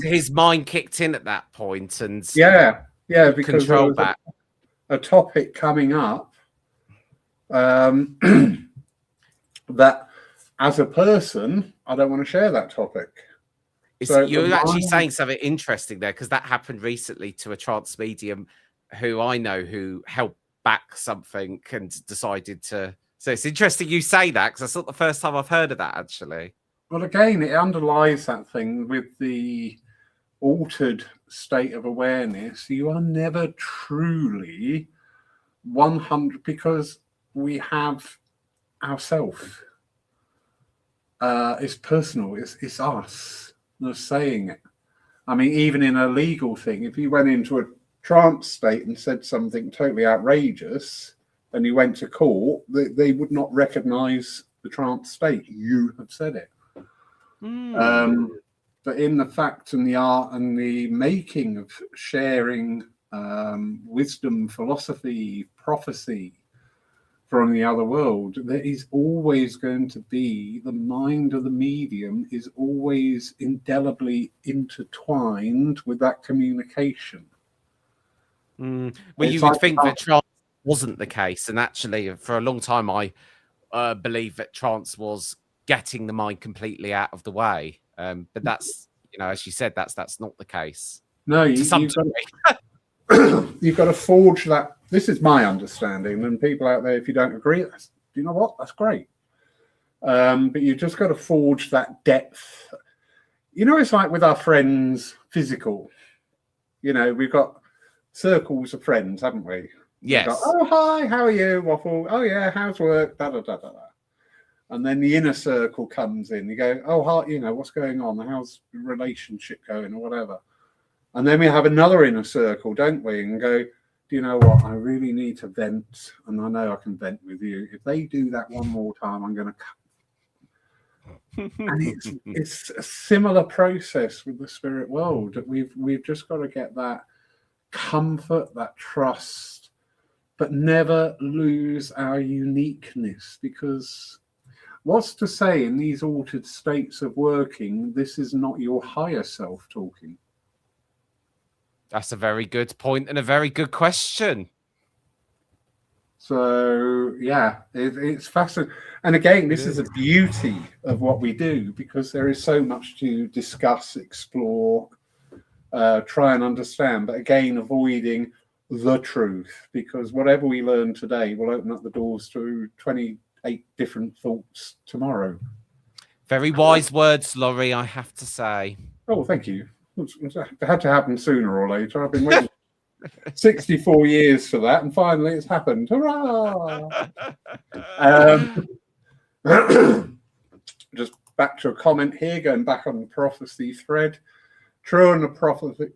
His mind kicked in at that point, and because controlled that. A topic coming up that as a person, I don't want to share that topic. So you're actually saying something interesting there, because that happened recently to a trance medium who I know who held back something and decided to. So it's interesting you say that, because that's not the first time I've heard of that, actually. Well, again, it underlies that thing with the altered state of awareness. You are never truly 100, because we have ourself. It's personal. It's us. They're saying it. I mean, even in a legal thing, if you went into a trance state and said something totally outrageous and you went to court, they would not recognize the trance state. You have said it. But in the fact and the art and the making of sharing wisdom, philosophy, prophecy from the other world, there is always going to be, the mind of the medium is always indelibly intertwined with that communication. Well, you would think that trance wasn't the case, and actually for a long time I believe that trance was getting the mind completely out of the way, but that's, as you said, that's not the case. No, you've got to forge that. This is my understanding, and people out there, if you don't agree, you know what, that's great. But you just got to forge that depth. It's like with our friends, physical. We've got circles of friends, haven't we? Yes. Got, oh, hi, how are you? Waffle. Oh yeah, how's work? Da da da da da. And then the inner circle comes in. You go, oh, hi, what's going on? How's the relationship going, or whatever. And then we have another inner circle, don't we? And go, do you know what? I really need to vent, and I know I can vent with you. If they do that one more time, I'm going to And it's a similar process with the spirit world, that we've just got to get that comfort, that trust, but never lose our uniqueness, because what's to say in these altered states of working, this is not your higher self talking? That's a very good point and a very good question. So yeah, it's fascinating. And again, this is the beauty of what we do, because there is so much to discuss, explore, try and understand, but again, avoiding the truth, because whatever we learn today will open up the doors to 28 different thoughts tomorrow. Very wise words, Laurie, I have to say. Oh, thank you. It had to happen sooner or later. I've been waiting 64 years for that, and finally it's happened. Hurrah! Just back to a comment here, going back on the prophecy thread. True and the prophecy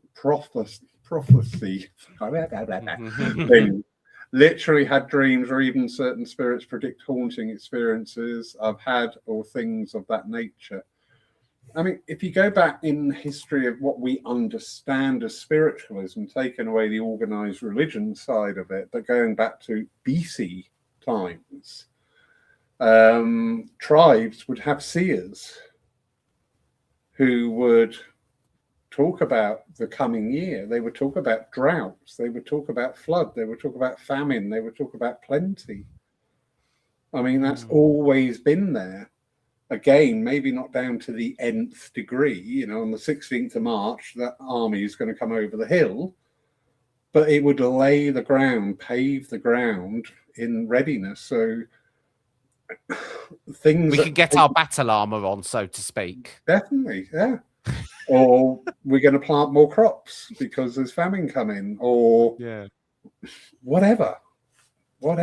thing. Literally had dreams, or even certain spirits predict haunting experiences I've had, or things of that nature. I mean, if you go back in the history of what we understand as spiritualism, taking away the organized religion side of it, but going back to BC times, tribes would have seers who would talk about the coming year. They would talk about droughts. They would talk about flood. They would talk about famine. They would talk about plenty. I mean, that's always been there. Again, maybe not down to the nth degree, you know, on the 16th of March, that army is going to come over the hill, but it would lay the ground, pave the ground in readiness. So things... We could get our battle armor on, so to speak. Definitely, yeah. Or we're going to plant more crops because there's famine coming, or whatever. Oh,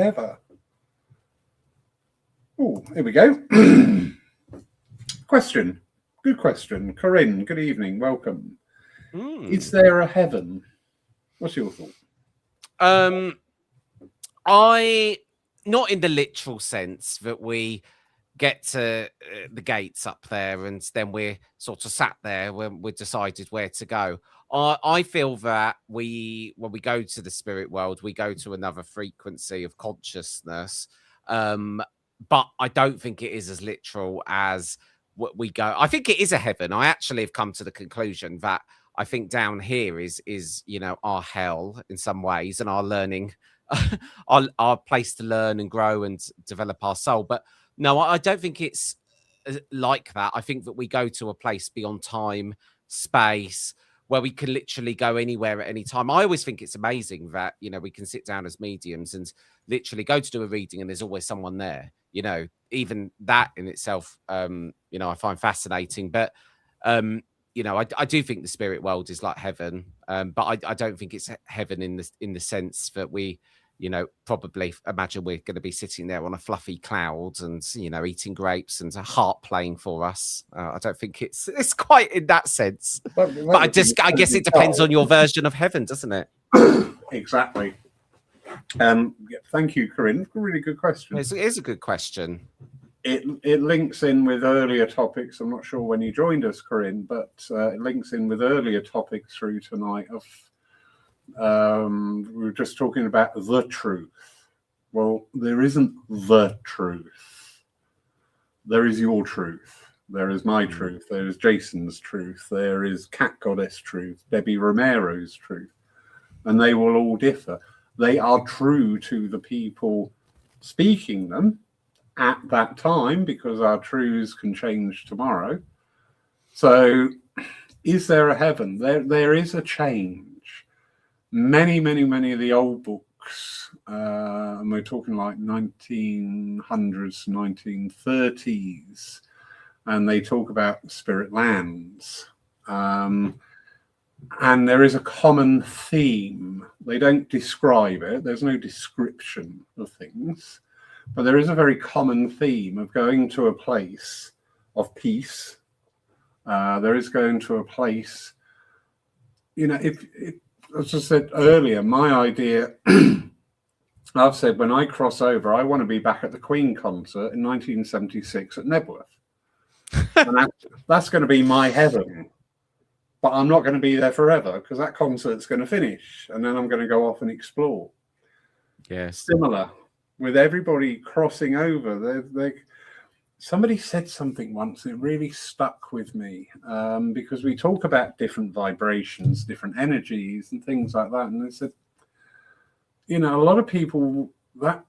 here we go. Question. Good question. Corinne, good evening. Welcome. Is there a heaven? What's your thought? Not in the literal sense that we get to the gates up there and then we're sort of sat there when we're decided where to go. I feel that when we go to the spirit world, we go to another frequency of consciousness. But I don't think it is as literal as what we go. I think it is a heaven. I actually have come to the conclusion that I think down here is you know, our hell in some ways, and our learning, our place to learn and grow and develop our soul. But no, I don't think it's like that. I think that we go to a place beyond time, space, where we can literally go anywhere at any time. I always think it's amazing that, you know, we can sit down as mediums and literally go to do a reading and there's always someone there. You know, even that in itself, you know, I find fascinating. But, you know, I do think the spirit world is like heaven, but I don't think it's heaven in the sense that we, you know, probably imagine we're going to be sitting there on a fluffy cloud and, you know, eating grapes and a harp playing for us. I don't think it's quite in that sense. But I guess it depends on your version of heaven, doesn't it? Exactly. Thank you, Corinne. Really good question. It is a good question. It links in with earlier topics. I'm not sure when you joined us, Corinne, but it links in with earlier topics through tonight of we were just talking about the truth. Well, there isn't the truth. There is your truth. There is my truth. There is Jason's truth. There is Cat Goddess truth, Debbie Romero's truth. And they will all differ. They are true to the people speaking them at that time, because our truths can change tomorrow. So is there a heaven? There is a change. Many of the old books, and we're talking like 1900s, 1930s, and they talk about spirit lands. And there is a common theme. They don't describe it. There's no description of things. But there is a very common theme of going to a place of peace. There is going to a place, you know, if as I said earlier, my idea, I've said when I cross over, I want to be back at the Queen concert in 1976 at Nebworth. And that's going to be my heaven. But I'm not going to be there forever because that concert's going to finish and then I'm going to go off and explore. Yes. Similar with everybody crossing over. Somebody said something once, it really stuck with me, because we talk about different vibrations, different energies and things like that. And they said, a lot of people, that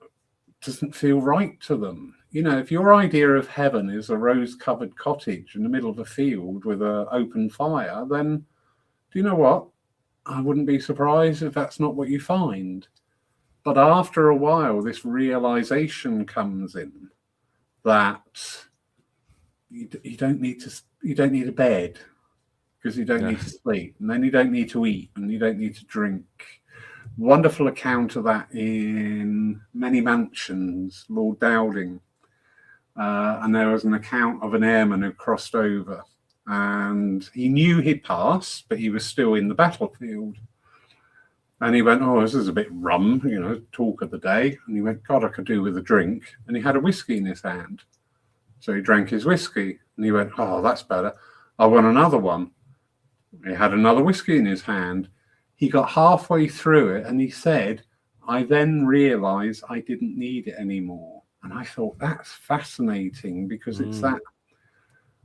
doesn't feel right to them. If your idea of heaven is a rose-covered cottage in the middle of a field with an open fire, then do you know what? I wouldn't be surprised if that's not what you find. But after a while, this realization comes in that you don't need a bed because you don't need to sleep, and then you don't need to eat, and you don't need to drink. Wonderful account of that in Many Mansions, Lord Dowding. And there was an account of an airman who crossed over and he knew he'd passed, but he was still in the battlefield. And he went, oh, this is a bit rum, talk of the day. And he went, God, I could do with a drink. And he had a whiskey in his hand. So he drank his whiskey and he went, oh, that's better. I want another one. He had another whiskey in his hand. He got halfway through it and he said, I then realized I didn't need it anymore. And I thought that's fascinating because it's that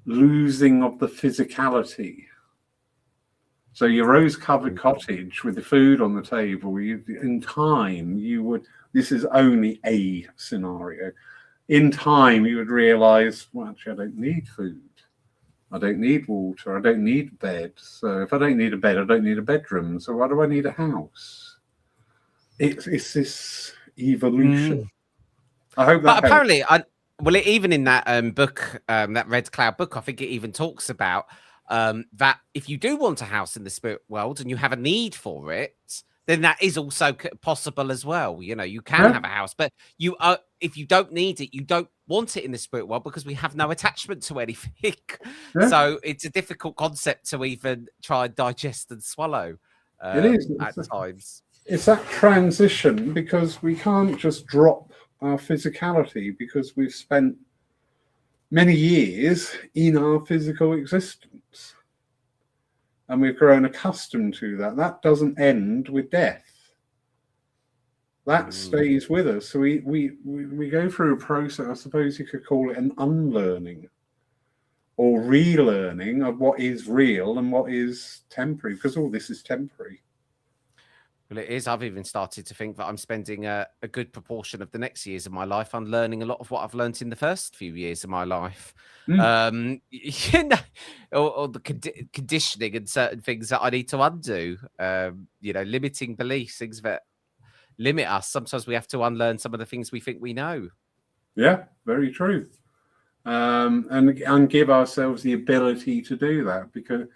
losing of the physicality. So your rose-covered cottage with the food on the table, in time you would, this is only a scenario, in time you would realize, well, actually I don't need food. I don't need water. I don't need bed. So if I don't need a bed, I don't need a bedroom. So why do I need a house? It's this evolution. I hope that. But apparently, even in that book, that Red Cloud book, I think it even talks about that if you do want a house in the spirit world and you have a need for it, then that is also possible as well. You can have a house, but if you don't need it, you don't want it in the spirit world because we have no attachment to anything. So it's a difficult concept to even try and digest and swallow. It is at times. It's that transition because we can't just drop our physicality because we've spent many years in our physical existence and we've grown accustomed to that. That doesn't end with death. That stays with us. So we go through a process, I suppose you could call it an unlearning or relearning of what is real and what is temporary, because all this is temporary. Well, it is. I've even started to think that I'm spending a good proportion of the next years of my life unlearning a lot of what I've learned in the first few years of my life. Or the conditioning and certain things that I need to undo. Limiting beliefs, things that limit us. Sometimes we have to unlearn some of the things we think we know. Yeah, very true. And give ourselves the ability to do that, because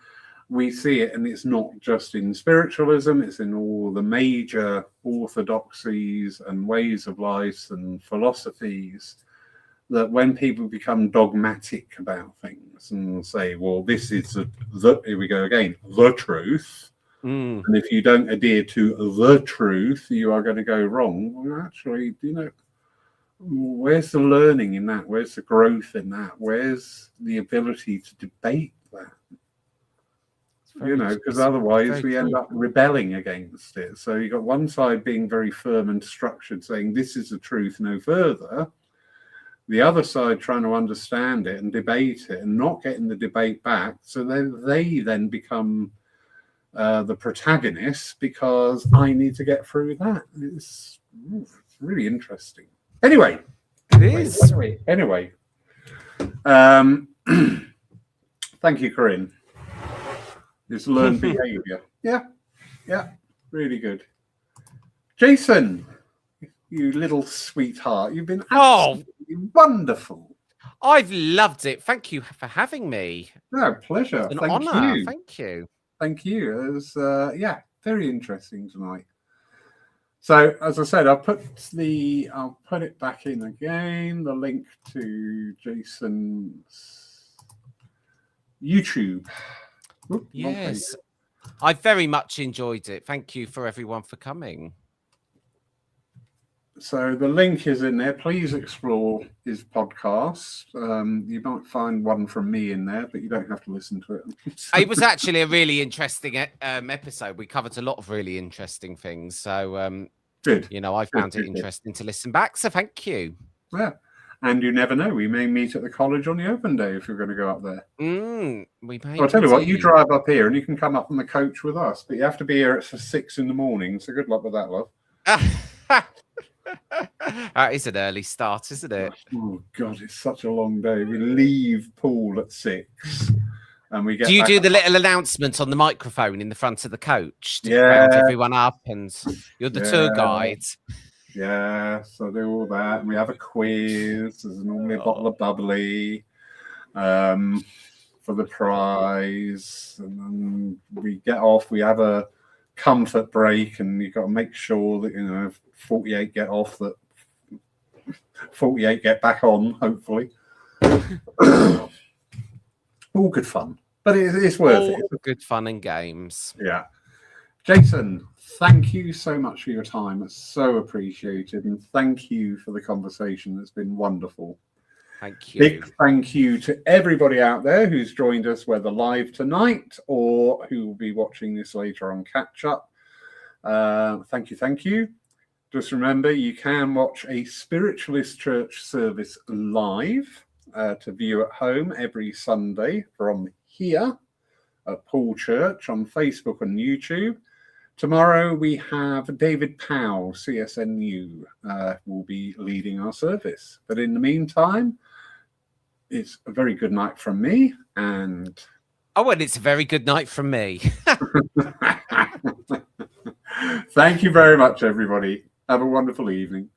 we see it, and it's not just in spiritualism, it's in all the major orthodoxies and ways of life and philosophies, that when people become dogmatic about things and say, well, this is here we go again, the truth. And if you don't adhere to the truth, you are going to go wrong. Well, actually, where's the learning in that? Where's the growth in that? Where's the ability to debate that? Because otherwise we end up rebelling against it. So you've got one side being very firm and structured, saying this is the truth, no further. The other side trying to understand it and debate it and not getting the debate back. So they then become the protagonists because I need to get through that. It's really interesting. Anyway. Thank you, Corinne. It's learned behavior. Yeah, really good. Jason, you little sweetheart, you've been absolutely wonderful. I've loved it. Thank you for having me. No, pleasure. It's an honor. Thank you. Thank you. It was very interesting tonight. So as I said, I'll put it back in again, the link to Jason's YouTube. Yes, I very much enjoyed it. Thank you for everyone for coming. So the link is in there. Please explore his podcast. You might find one from me in there, but you don't have to listen to it. It was actually a really interesting episode. We covered a lot of really interesting things. So, Good. I found it interesting to listen back. So thank you. Yeah. And you never know. We may meet at the college on the open day if you're going to go up there. We may. So I'll tell you what, you drive up here and you can come up on the coach with us, but you have to be here at 6 a.m. So good luck with that, love. That is an early start, isn't it? Oh God, it's such a long day. We leave Poole at 6, and we get. Do you do the little announcement on the microphone in the front of the coach to round everyone up, and you're the tour guide? Yeah, so do all that, and we have a quiz. There's normally a bottle of bubbly for the prize, and then we get off. We have a comfort break, and you've got to make sure that 48 get off, that 48 get back on, hopefully. All good fun, but it's worth it. It's good fun and games. Yeah. Jason, thank you so much for your time. It's so appreciated, and thank you for the conversation. It's been wonderful. Thank you. Big thank you to everybody out there who's joined us, whether live tonight or who will be watching this later on catch up. Thank you. Just remember, you can watch a Spiritualist Church service live to view at home every Sunday from here at Poole Church on Facebook and YouTube. Tomorrow we have David Powell, CSNU, will be leading our service. But in the meantime, it's a very good night from me, and it's a very good night from me. Thank you very much, everybody. Have a wonderful evening.